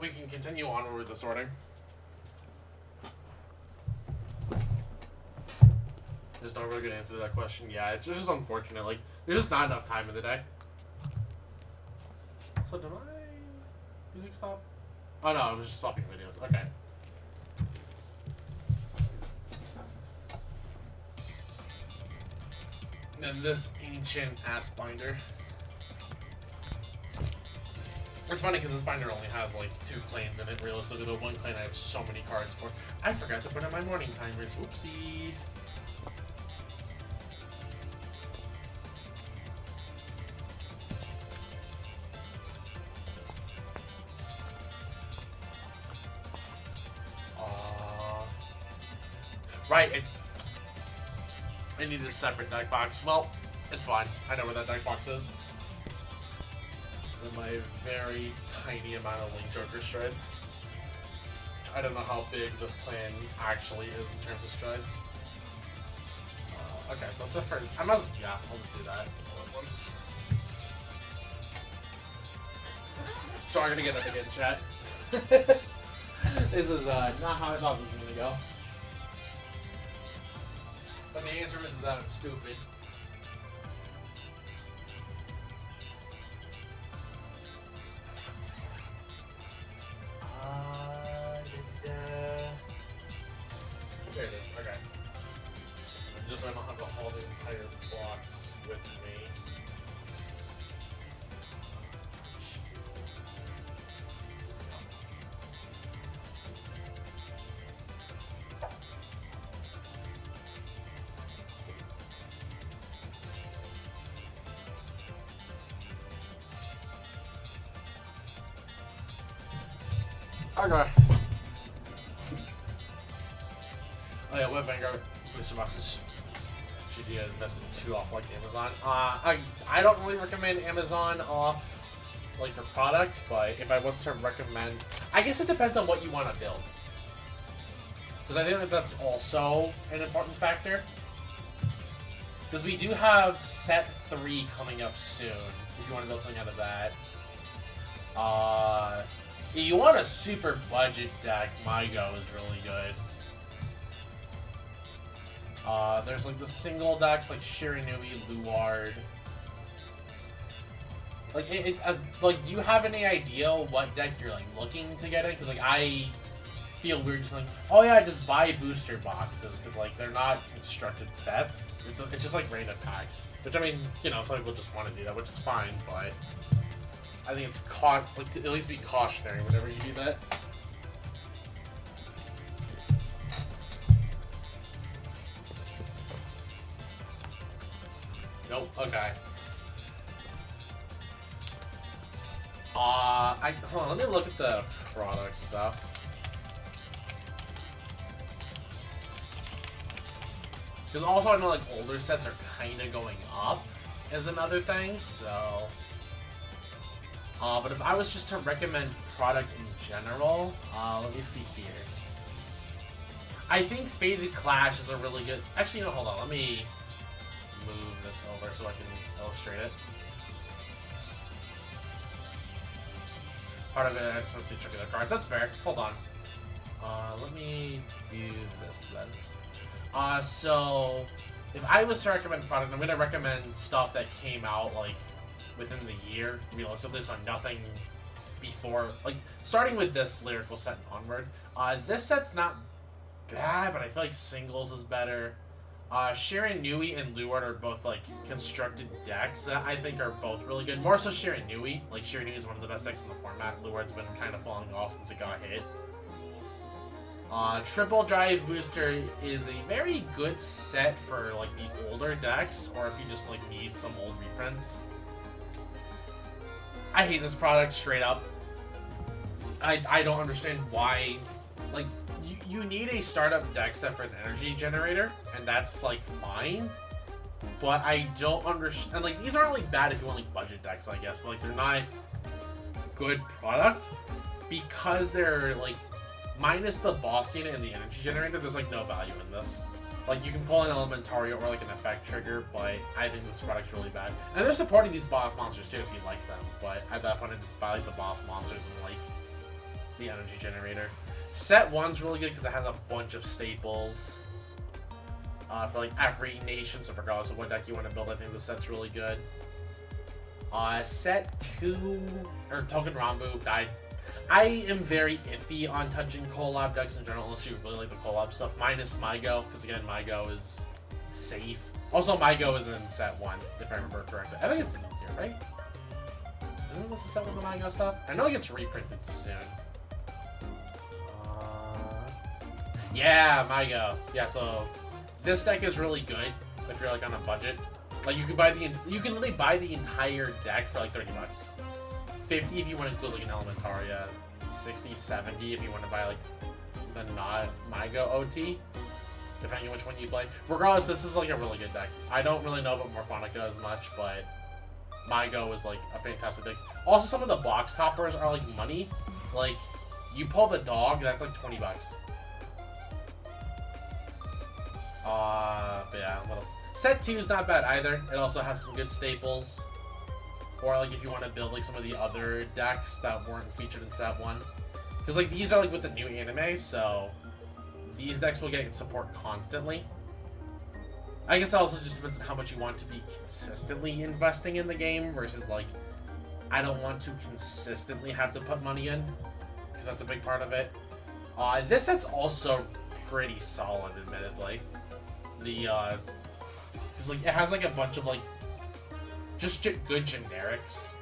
we can continue on with the sorting. There's no really good answer to that question. Yeah, it's just unfortunate. Like, there's just not enough time in the day. So did my music stop? Oh no, I was just stopping videos. Okay. And then this ancient ass binder. It's funny because this binder only has like 2 clans in it. Realistically, the one clan I have so many cards for. I forgot to put in my morning timers. Oopsie. Right. I need a separate deck box. Well, it's fine. I know where that deck box is. In my very tiny amount of Link Joker strides. I don't know how big this plan actually is in terms of strides. Okay, so that's it for... I must... Yeah, I'll just do that all at once. So I'm gonna get it again, chat. This is not how I thought it was gonna go. But the answer is that I'm stupid. There it is, okay. Just so I don't have to haul the entire blocks with me. Okay. Oh yeah, Web Vanguard booster boxes should you invest in 2 off like Amazon. I don't really recommend Amazon off like for product, but if I was to recommend, I guess it depends on what you want to build. Because I think that that's also an important factor. Because we do have set 3 coming up soon. If you want to build something out of that. If you want a super budget deck, Mygo is really good. There's like the single decks like Shiranui, Luard. Like like, do you have any idea what deck you're like looking to get in? Because like I feel weird just like, oh yeah, just buy booster boxes because like they're not constructed sets. It's just like random packs. Which I mean, you know, some people just want to do that, which is fine, but I think it's like to at least be cautionary whenever you do that. Nope. Okay. Hold on, let me look at the product stuff. Because also I know like older sets are kind of going up as another thing, so. But if I was just to recommend product in general, let me see here. I think Faded Clash is a really good. Actually, no, hold on. Let me move this over so I can illustrate it. Part of it, I just want to see checking the cards. That's fair. Hold on. Let me do this then. So if I was to recommend product, I'm gonna recommend stuff that came out like within the year, realistically, so nothing before, like starting with this lyrical set and onward. This set's not bad, but I feel like singles is better. Shiranui and Luard are both like constructed decks that I think are both really good. More so Shiranui. Like Shiranui is one of the best decks in the format. Luard's been kind of falling off since it got hit. Triple Drive Booster is a very good set for like the older decks, or if you just like need some old reprints. I hate this product straight up. I don't understand why. Like, you need a startup deck set for an energy generator, and that's like fine. But I don't understand. Like, these aren't like bad if you want like budget decks, I guess, but like they're not good product because they're like minus the boss unit and the energy generator. There's like no value in this. Like, you can pull an Elementario or like an effect trigger, but I think this product's really bad. And they're supporting these boss monsters too if you like them, but at that point I just buy like the boss monsters and like the energy generator. Set 1's really good because it has a bunch of staples for like every nation, so regardless of what deck you want to build, I think this set's really good. Set 2, or Token Rambu died. I am very iffy on touching collab decks in general, unless you really like the collab stuff, minus Mygo, because again, Mygo is safe. Also, Mygo is in set 1, if I remember correctly. I think it's in here, right? Isn't this a set with the Mygo stuff? I know it gets reprinted soon. Yeah, Mygo. Yeah, so this deck is really good if you're like on a budget. Like, you can literally buy the entire deck for like $30. 50 if you want to include like an Elementaria, 60, 70 if you want to buy like the not Mygo OT. depending on which one you play. Regardless, this is like a really good deck. I don't really know about Morphonica as much, but MyGo is like a fantastic deck. Also, some of the box toppers are like money. Like, you pull the dog, that's like 20 bucks. But yeah, what else? Set 2 is not bad either. It also has some good staples. Or like if you want to build like some of the other decks that weren't featured in set 1. Because like these are like with the new anime, so these decks will get support constantly. I guess it also just depends on how much you want to be consistently investing in the game versus like, I don't want to consistently have to put money in, because that's a big part of it. This set's also pretty solid, admittedly. Because like it has like a bunch of like just good generics.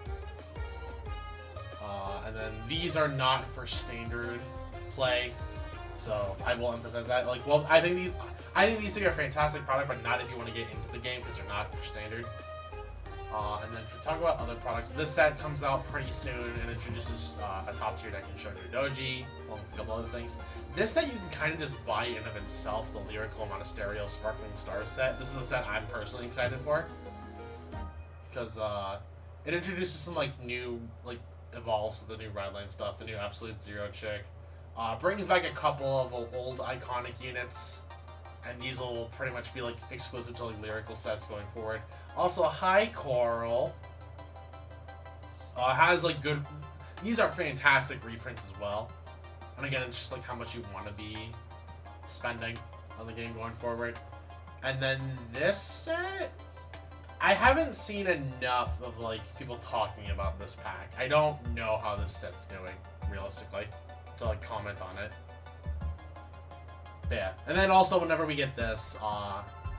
And then these are not for standard play, so I will emphasize that. Like, well, I think these three are a fantastic product, but not if you want to get into the game because they're not for standard. And then if we talk about other products, this set comes out pretty soon and introduces a top tier deck in Shoujo Doji, along with a couple other things. This set you can kind of just buy in of itself, the Lyrical Monasterio Sparkling Stars set. This is a set I'm personally excited for because it introduces some like new like evolves the new Redline stuff, the new Absolute Zero chick. Brings back a couple of old iconic units, and these will pretty much be like exclusive to like lyrical sets going forward. Also, High Coral has like good. These are fantastic reprints as well. And again, it's just like how much you want to be spending on the game going forward. And then this set, I haven't seen enough of like people talking about this pack. I don't know how this set's doing realistically to like comment on it. But yeah, and then also whenever we get this,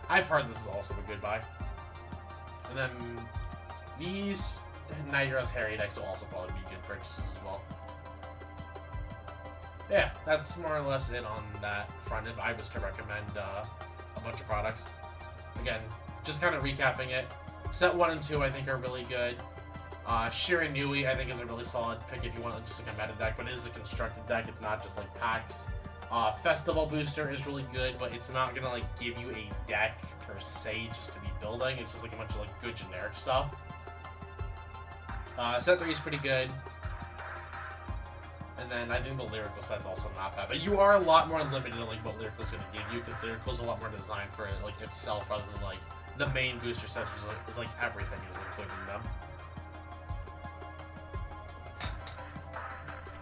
I've heard this is also a good buy. And then these Night Heroes Harry decks will also probably be good purchases as well. Yeah, that's more or less it on that front if I was to recommend a bunch of products. Again, just kind of recapping it. Set 1 and 2 I think are really good. Shiranui I think is a really solid pick if you want just like a meta deck, but it is a constructed deck, it's not just like packs. Festival Booster is really good, but it's not gonna like give you a deck per se just to be building. It's just like a bunch of like good generic stuff. Set 3 is pretty good. And then I think the Lyrical set's also not bad, but you are a lot more limited on like what Lyrical's gonna give you, because Lyrical's a lot more designed for like itself rather than like the main booster sets, which like everything is included in them.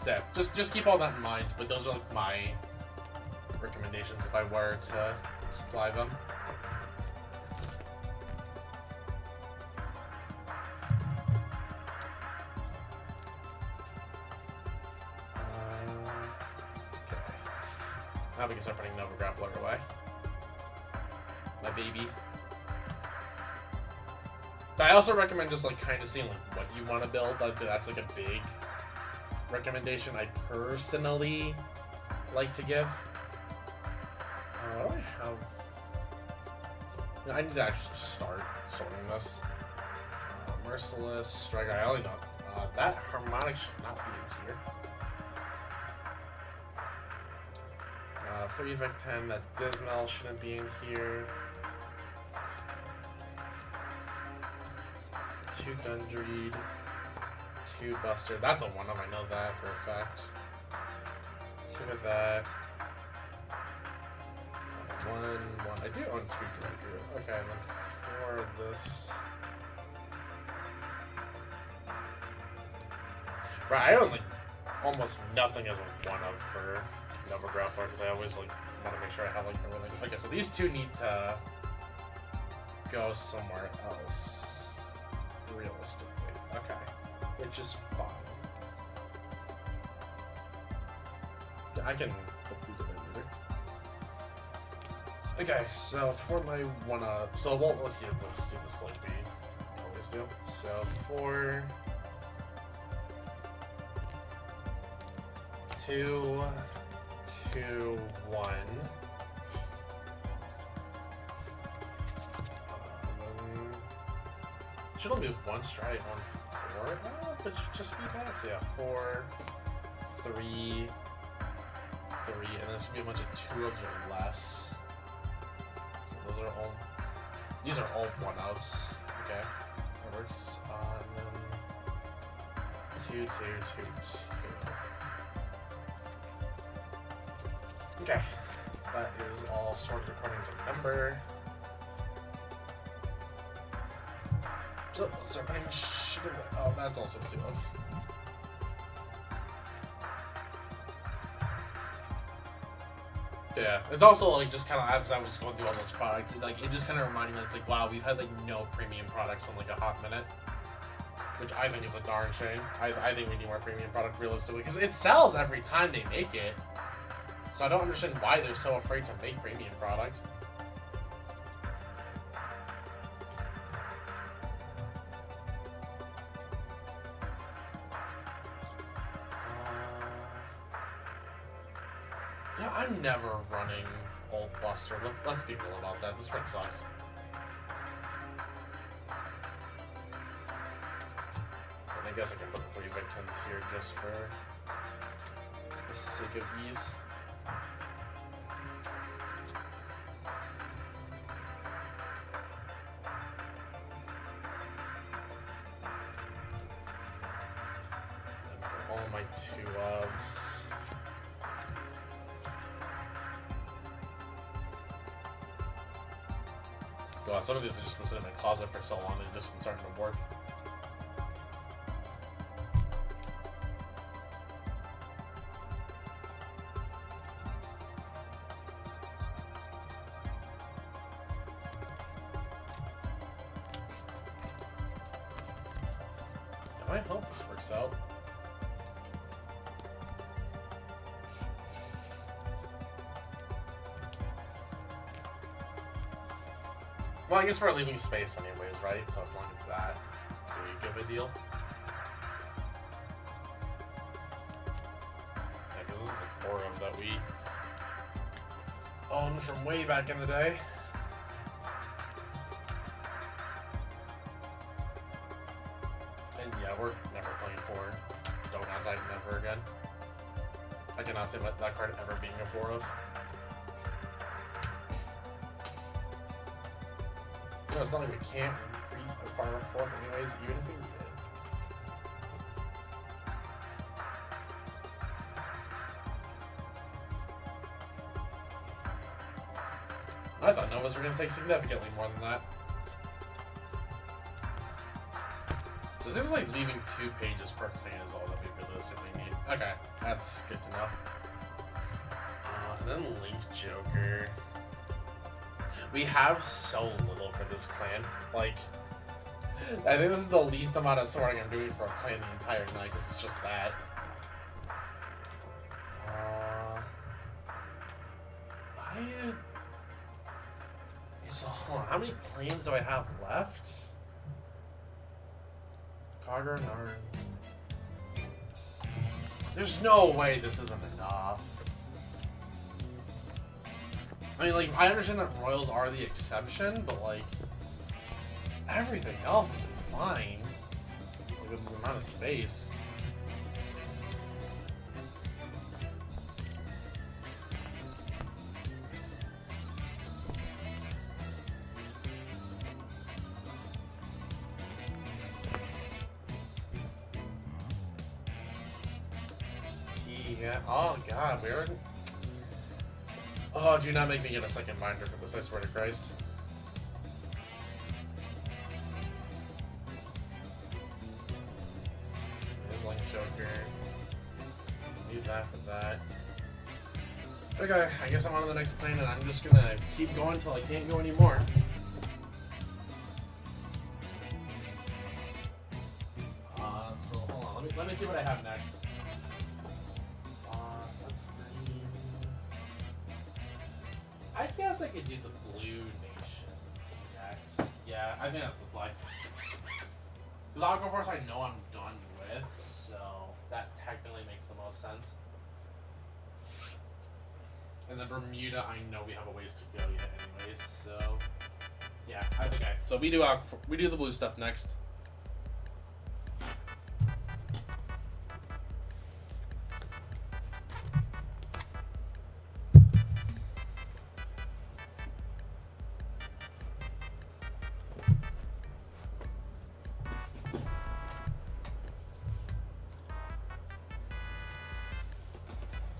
So yeah, just keep all that in mind. But those are like my recommendations if I were to supply them. Now we can start putting Nova Grappler away. My baby. But I also recommend just like kind of seeing like what you want to build. Like that's like a big recommendation I personally like to give. What do I have? You know, I need to actually start sorting this. Merciless Striker. I only know that Harmonic should not be in here. 3 Vic 10, that Dismal shouldn't be in here. 2 Gundreed, 2 Buster. That's a 1-of, I know that for a fact. 2 of that. 1. I do own 2 Gundreed. Okay, and then 4 of this. Right, I own like almost nothing as a 1-of for Nova Grappler, because I always like want to make sure I have like everything. Okay, so these 2 need to go somewhere else, realistically. Okay, which is fine. I can put these away later. Okay, so for my 1-up, so let's do this like we always do. So for 2, 2, 1. Should only be 1 stride on 4. I don't know if it should just be that. So yeah, 4, 3, 3, and there should be a bunch of 2-ofs or less. are all. These are all one-ofs. Okay, that works. And then 2, 2, 2, 2. Okay, that is all sorted according to number. So let's start putting shit away. Oh, that's also 2 of. Yeah, it's also like just kind of as I was going through all those products, like it just kind of reminded me. It's like, wow, we've had like no premium products in like a hot minute, which I think is a darn shame. I think we need more premium product realistically because it sells every time they make it. So I don't understand why they're so afraid to make premium product. Yeah, I'm never running Old Buster. Let's be real about that. This card sucks. And I guess I can put 3 victims here just for the sake of ease. And for all my 2-ofs. God, some of these have just been sitting in my closet for so long they've just been starting to work. I hope this works out. Well, I guess we're leaving space anyways, right? So as long as that, we give a deal. Yeah, because this is a forum that we owned from way back in the day. And yeah, we're never playing for Donut Titan ever again. I cannot say that card ever being a 4 of. No, it's not like we can't acquire a 4th anyways, even if we need it. I thought Novas were going to take significantly more than that. So it seems like leaving 2 pages per clan is all that we realistically need. Okay, that's good to know. And then Link Joker. We have so little for this clan. Like, I think this is the least amount of sorting I'm doing for a clan the entire night, because it's just that. So, hold on, how many clans do I have left? Carter, Narn. There's no way this isn't enough. I mean, like, I understand that Royals are the exception, but, like, everything else has been fine. Like, with the amount of space. Yeah. Oh, God, we're... Oh, do not make me get a second binder for this, I swear to Christ. There's Link Joker. Need that for that. Okay, I guess I'm on to the next clan, and I'm just gonna keep going until I can't go anymore. So hold on, let me see what I have next. I guess I could do the Blue Nations next. Yeah, I think that's the play. Because Aquaforce I know I'm done with, so that technically makes the most sense. And then Bermuda, I know we have a ways to go yet anyways, so... Yeah, I think so we do the blue stuff next.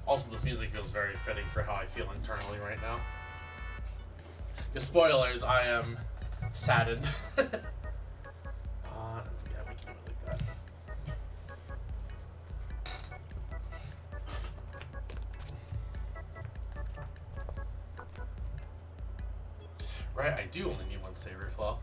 Also, this music feels very fitting for how I feel internally right now. The spoilers, I am saddened. Yeah, we can do it like that. Right, I do only need one Saber Claw.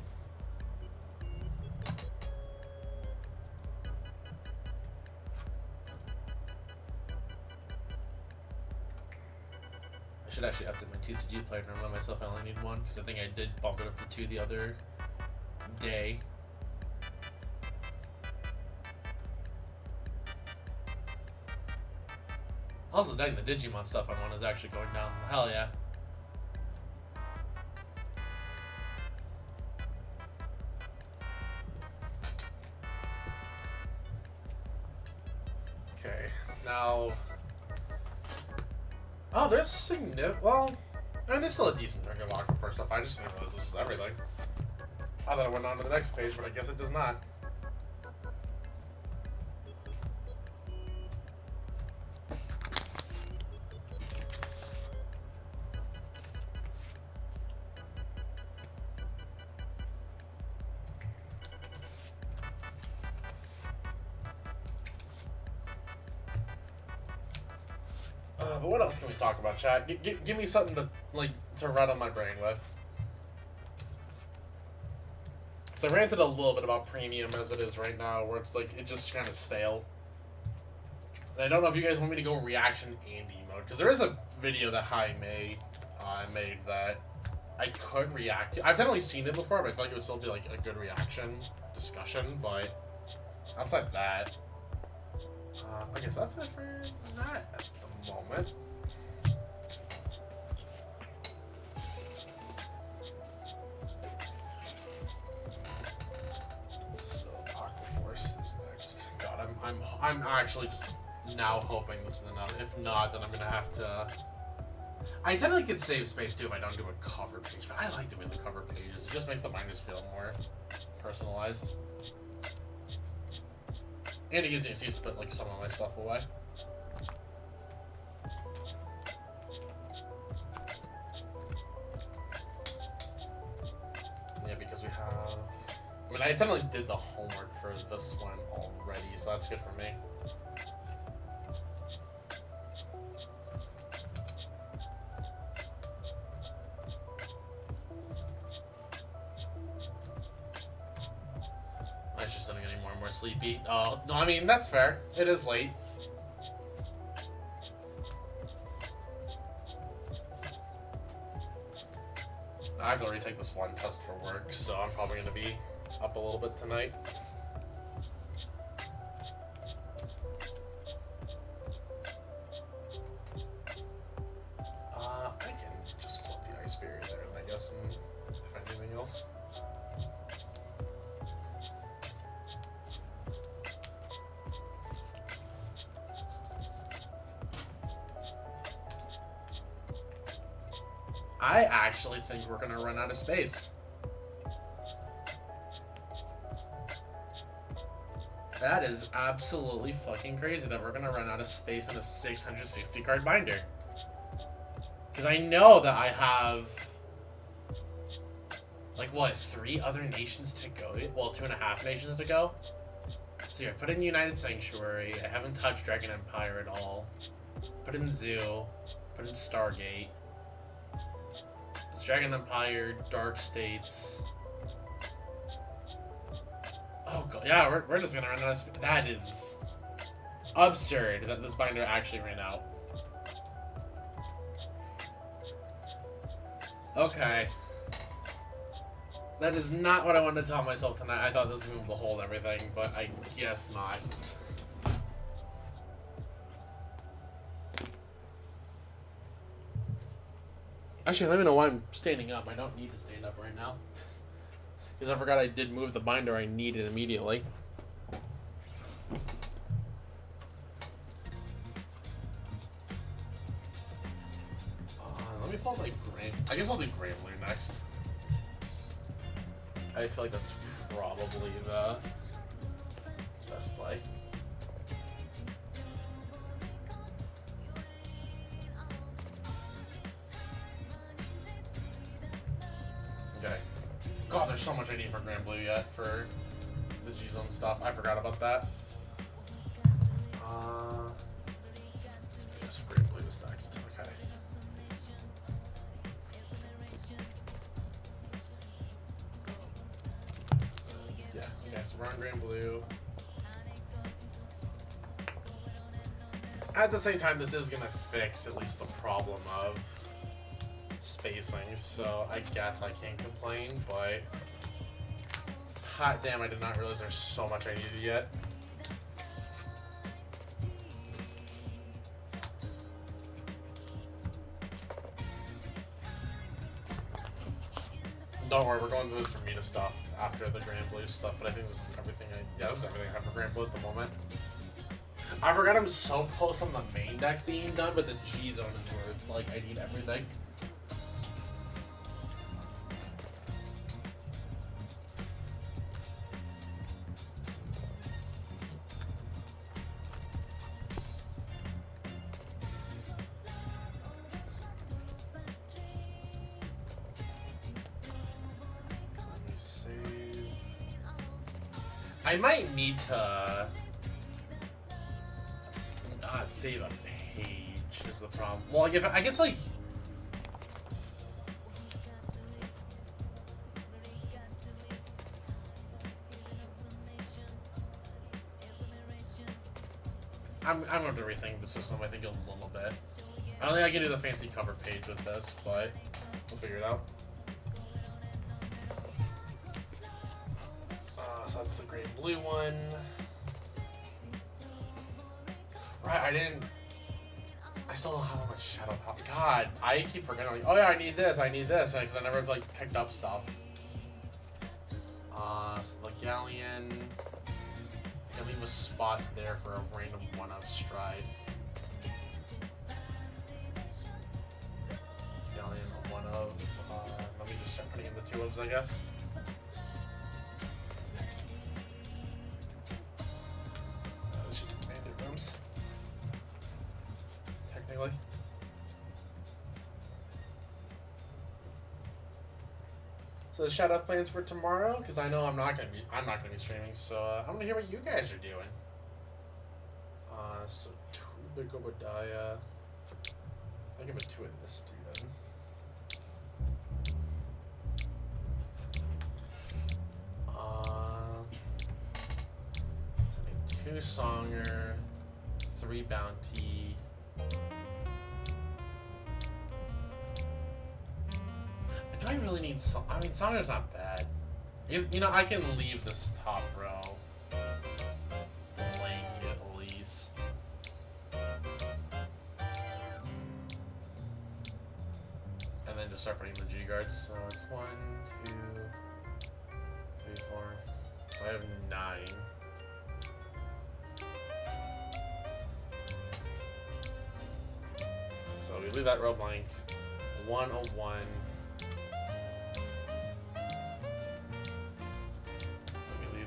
I should actually update my TCG player and remind myself I only need one, because I think I did bump it up to 2 the other day. Also, dang, the Digimon stuff I'm on is actually going down. Hell yeah. Okay, now... Oh, there's significant... Well, I mean, there's still a decent chunk of Aquifer stuff. I just didn't realize this was everything. I thought it went on to the next page, but I guess it does not. But what else can we talk about, chat? Give me something to run on my brain with. So I ranted a little bit about premium as it is right now, where it's like it just kind of stale. And I don't know if you guys want me to go reaction and emote, because there is a video that Hai made that I could react to. I've definitely seen it before, but I feel like it would still be like a good reaction discussion. But outside that, I guess that's it for that at the moment. So Aquaforce is next. God, I'm actually just now hoping this is enough. If not, then I'm gonna have to. I technically could save space too if I don't do a cover page, but I like doing the cover pages. It just makes the binders feel more personalized. And it gives me an excuse to put like some of my stuff away. Yeah, because we have... I mean, I technically did the homework for this one already, so that's good for me. I'm just starting getting more and more sleepy. Oh, no, I mean, that's fair. It is late. I have to already take this one test for work, so I'm probably going to be up a little bit tonight. I can just flip the ice barrier there, and I guess, if anything else. I actually think we're gonna run out of space. That is absolutely fucking crazy that we're gonna run out of space in a 660 card binder. Because I know that I have, like, what, 3 other nations to go? Well, 2.5 nations to go. So yeah, put in United Sanctuary. I haven't touched Dragon Empire at all. Put in Zoo. Put in Stargate. It's Dragon Empire, Dark States. Oh god, yeah, we're just gonna run out of space. That is absurd that this binder actually ran out. Okay. That is not what I wanted to tell myself tonight. I thought this move will hold everything, but I guess not. Actually, I don't even know why I'm standing up. I don't need to stand up right now. Because I forgot I did move the binder I needed immediately. Let me pull my Grand... I guess I'll do Grambler next. I feel like that's probably the best play. God, there's so much I need for Grand Blue yet for the G-Zone stuff. I forgot about that. Yes, Grand Blue is next. Okay. Yeah, okay, so we're on Grand Blue. At the same time, this is gonna fix at least the problem of spacing, so I guess I can't complain, but hot damn, I did not realize there's so much I needed yet. Don't worry, we're going to this Bermuda stuff after the Grand Blue stuff, but I think this is everything this is everything I have for Grand Blue at the moment. I forgot I'm so close on the main deck being done, but the G-Zone is where it's like I need everything. Let me save. I might need to not save a page is the problem. Well, like I guess like I'm going to rethink the system, I think, a little bit. I don't think I can do the fancy cover page with this, but we'll figure it out. So that's the Great Blue one. Right, I still don't have much Shadow Power. God, I keep forgetting, like, oh yeah, I need this, because I never, like, picked up stuff. So the Galleon, can leave a spot there for a random one-up Stride. Galleon, a one-of, let me just start putting in the two-ofs, I guess. This should be bandit rooms. Technically. So the shout out plans for tomorrow, because I know I'm not gonna be streaming, so I'm gonna hear what you guys are doing. So 2 big Obadiah. I'll give it 2 of this dude then. 2 Songer, 3 Bounty. Do I really need Song? I mean, Songer's not bad. You know, I can leave this top row blank at least. And then just start putting the G guards. So it's 1, 2, 3, 4. So I have 9. So we leave that row blank. 101.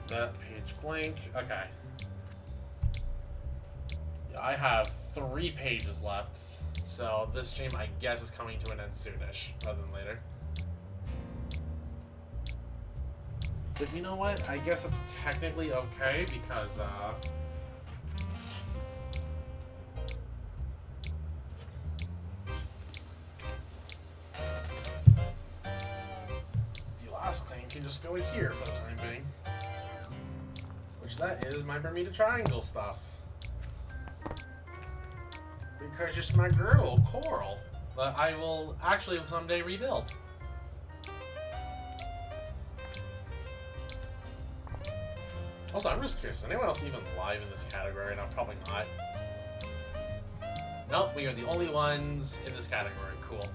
That page blank. Okay. Yeah, I have 3 pages left, so this stream, I guess, is coming to an end soonish, rather than later. But you know what? I guess it's technically okay because the last claim can just go in here for the time being. Which that is my Bermuda Triangle stuff. Because just my girl, Coral, that I will actually someday rebuild. Also, I'm just curious, is anyone else even live in this category? No, probably not. Nope, we are the only ones in this category. Cool.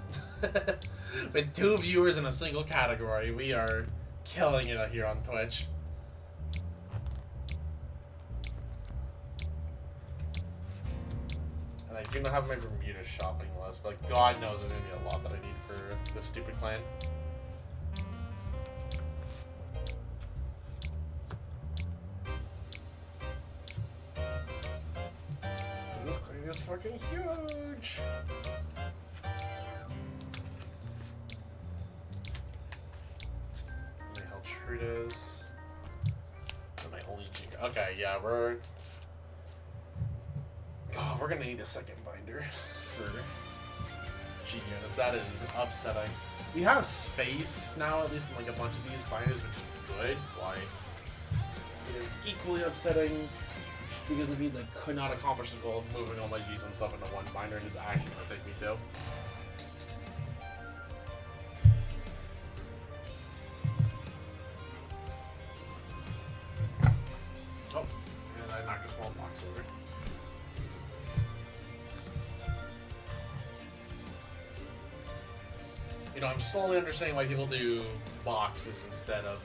With 2 viewers in a single category, we are killing it here on Twitch. And I do not have my Bermuda shopping list, but God knows there's going to be a lot that I need for this stupid clan. This clan is fucking huge! Let me Here it is. My only G. Okay, yeah, we're gonna need a second binder for G units. That is upsetting. We have space now, at least in like a bunch of these binders, which is good. But it is equally upsetting because it means I could not accomplish the goal of moving all my G's and stuff into one binder, and it's actually gonna take me to. Oh, and I knocked a small box over. You know, I'm slowly understanding why people do boxes instead of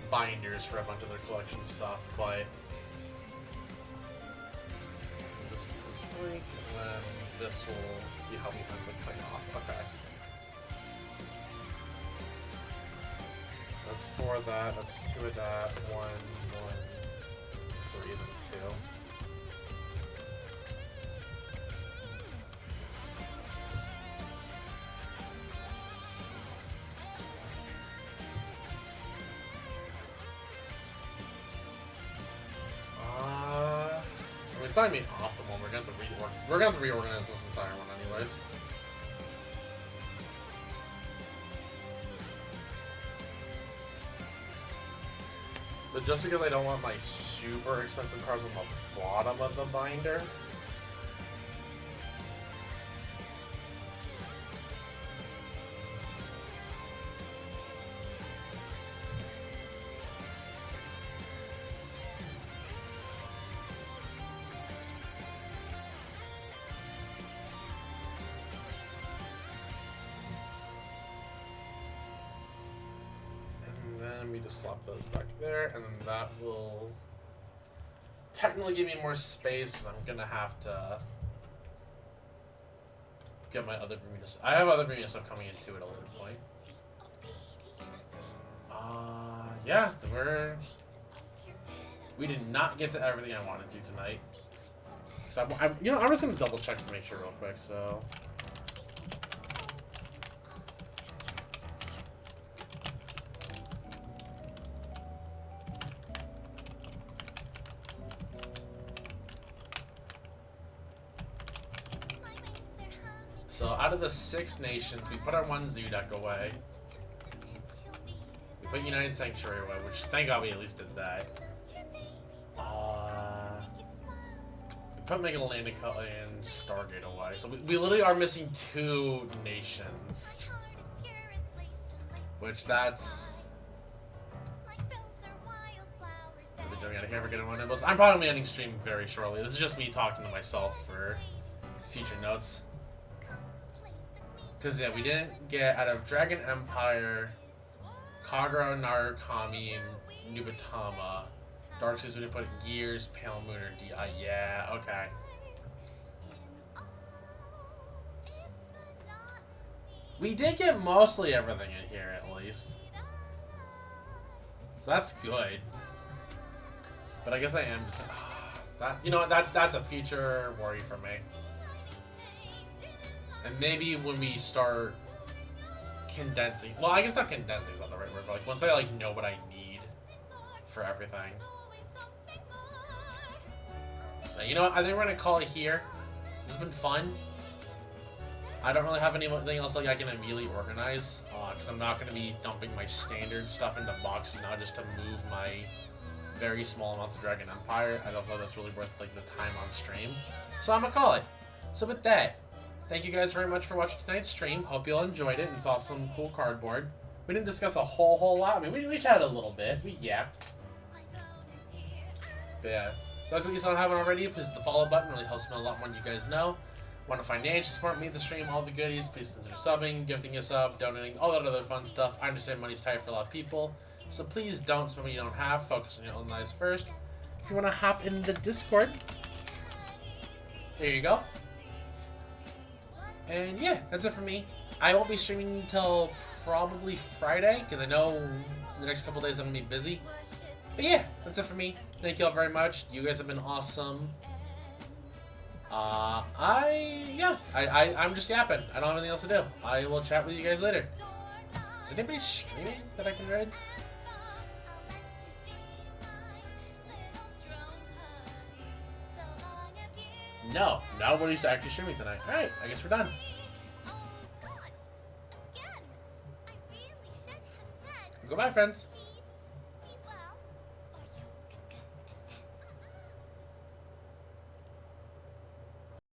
binders for a bunch of their collection stuff, but this will break, and then this will be how we have the thing off. Okay. So that's 4 of that, that's 2 of that, 1, 3, and then 2. It's not gonna be optimal. We're gonna have to reorganize this entire one, anyways. But just because I don't want my super expensive cards on the bottom of the binder. We just slap those back there, and then that will technically give me more space, because I'm gonna have to get my other Bermuda stuff. I have other Bermuda stuff coming into it at a later point. Yeah, we did not get to everything I wanted to tonight. So I'm just gonna double check to make sure real quick. So. So out of the 6 nations, we put our 1 zoo deck away. We put United Sanctuary away, which thank God we at least did that. We put Megalandica and Stargate away. So we literally are missing 2 nations. Which that's... Jumping out of here for getting one of those. I'm probably going to be ending stream very shortly. This is just me talking to myself for future notes. Because, yeah, we didn't get out of Dragon Empire, Kagura, Narukami, and Nubatama. Dark Seas, we didn't put Gears, Pale Moon, or DI. Yeah, okay. We did get mostly everything in here, at least. So that's good. But I guess I am just... that's a future worry for me. And maybe when we start condensing... Well, I guess not condensing is not the right word, but like once I know what I need for everything. But you know what? I think we're going to call it here. This has been fun. I don't really have anything else I can immediately organize. Because I'm not going to be dumping my standard stuff into boxes now just to move my very small amounts of Dragon Empire. I don't know that's really worth the time on stream. So I'm going to call it. So with that... Thank you guys very much for watching tonight's stream. Hope you all enjoyed it and saw some cool cardboard. We didn't discuss a whole lot. I mean, we chatted a little bit. We yapped. But yeah. If you guys don't have it already, please hit the follow button. It really helps me a lot more than you guys know. Want to financially support me, the stream, all the goodies, please consider subbing, gifting a sub, donating, all that other fun stuff. I understand money's tight for a lot of people. So please don't spend what you don't have. Focus on your own lives first. If you want to hop in the Discord, there you go. And yeah, that's it for me. I won't be streaming until probably Friday, because I know the next couple days I'm going to be busy. But yeah, that's it for me. Thank you all very much. You guys have been awesome. I'm just yapping. I don't have anything else to do. I will chat with you guys later. Is anybody streaming that I can read? No, nobody's actually streaming tonight. Alright, I guess we're done. Goodbye, friends.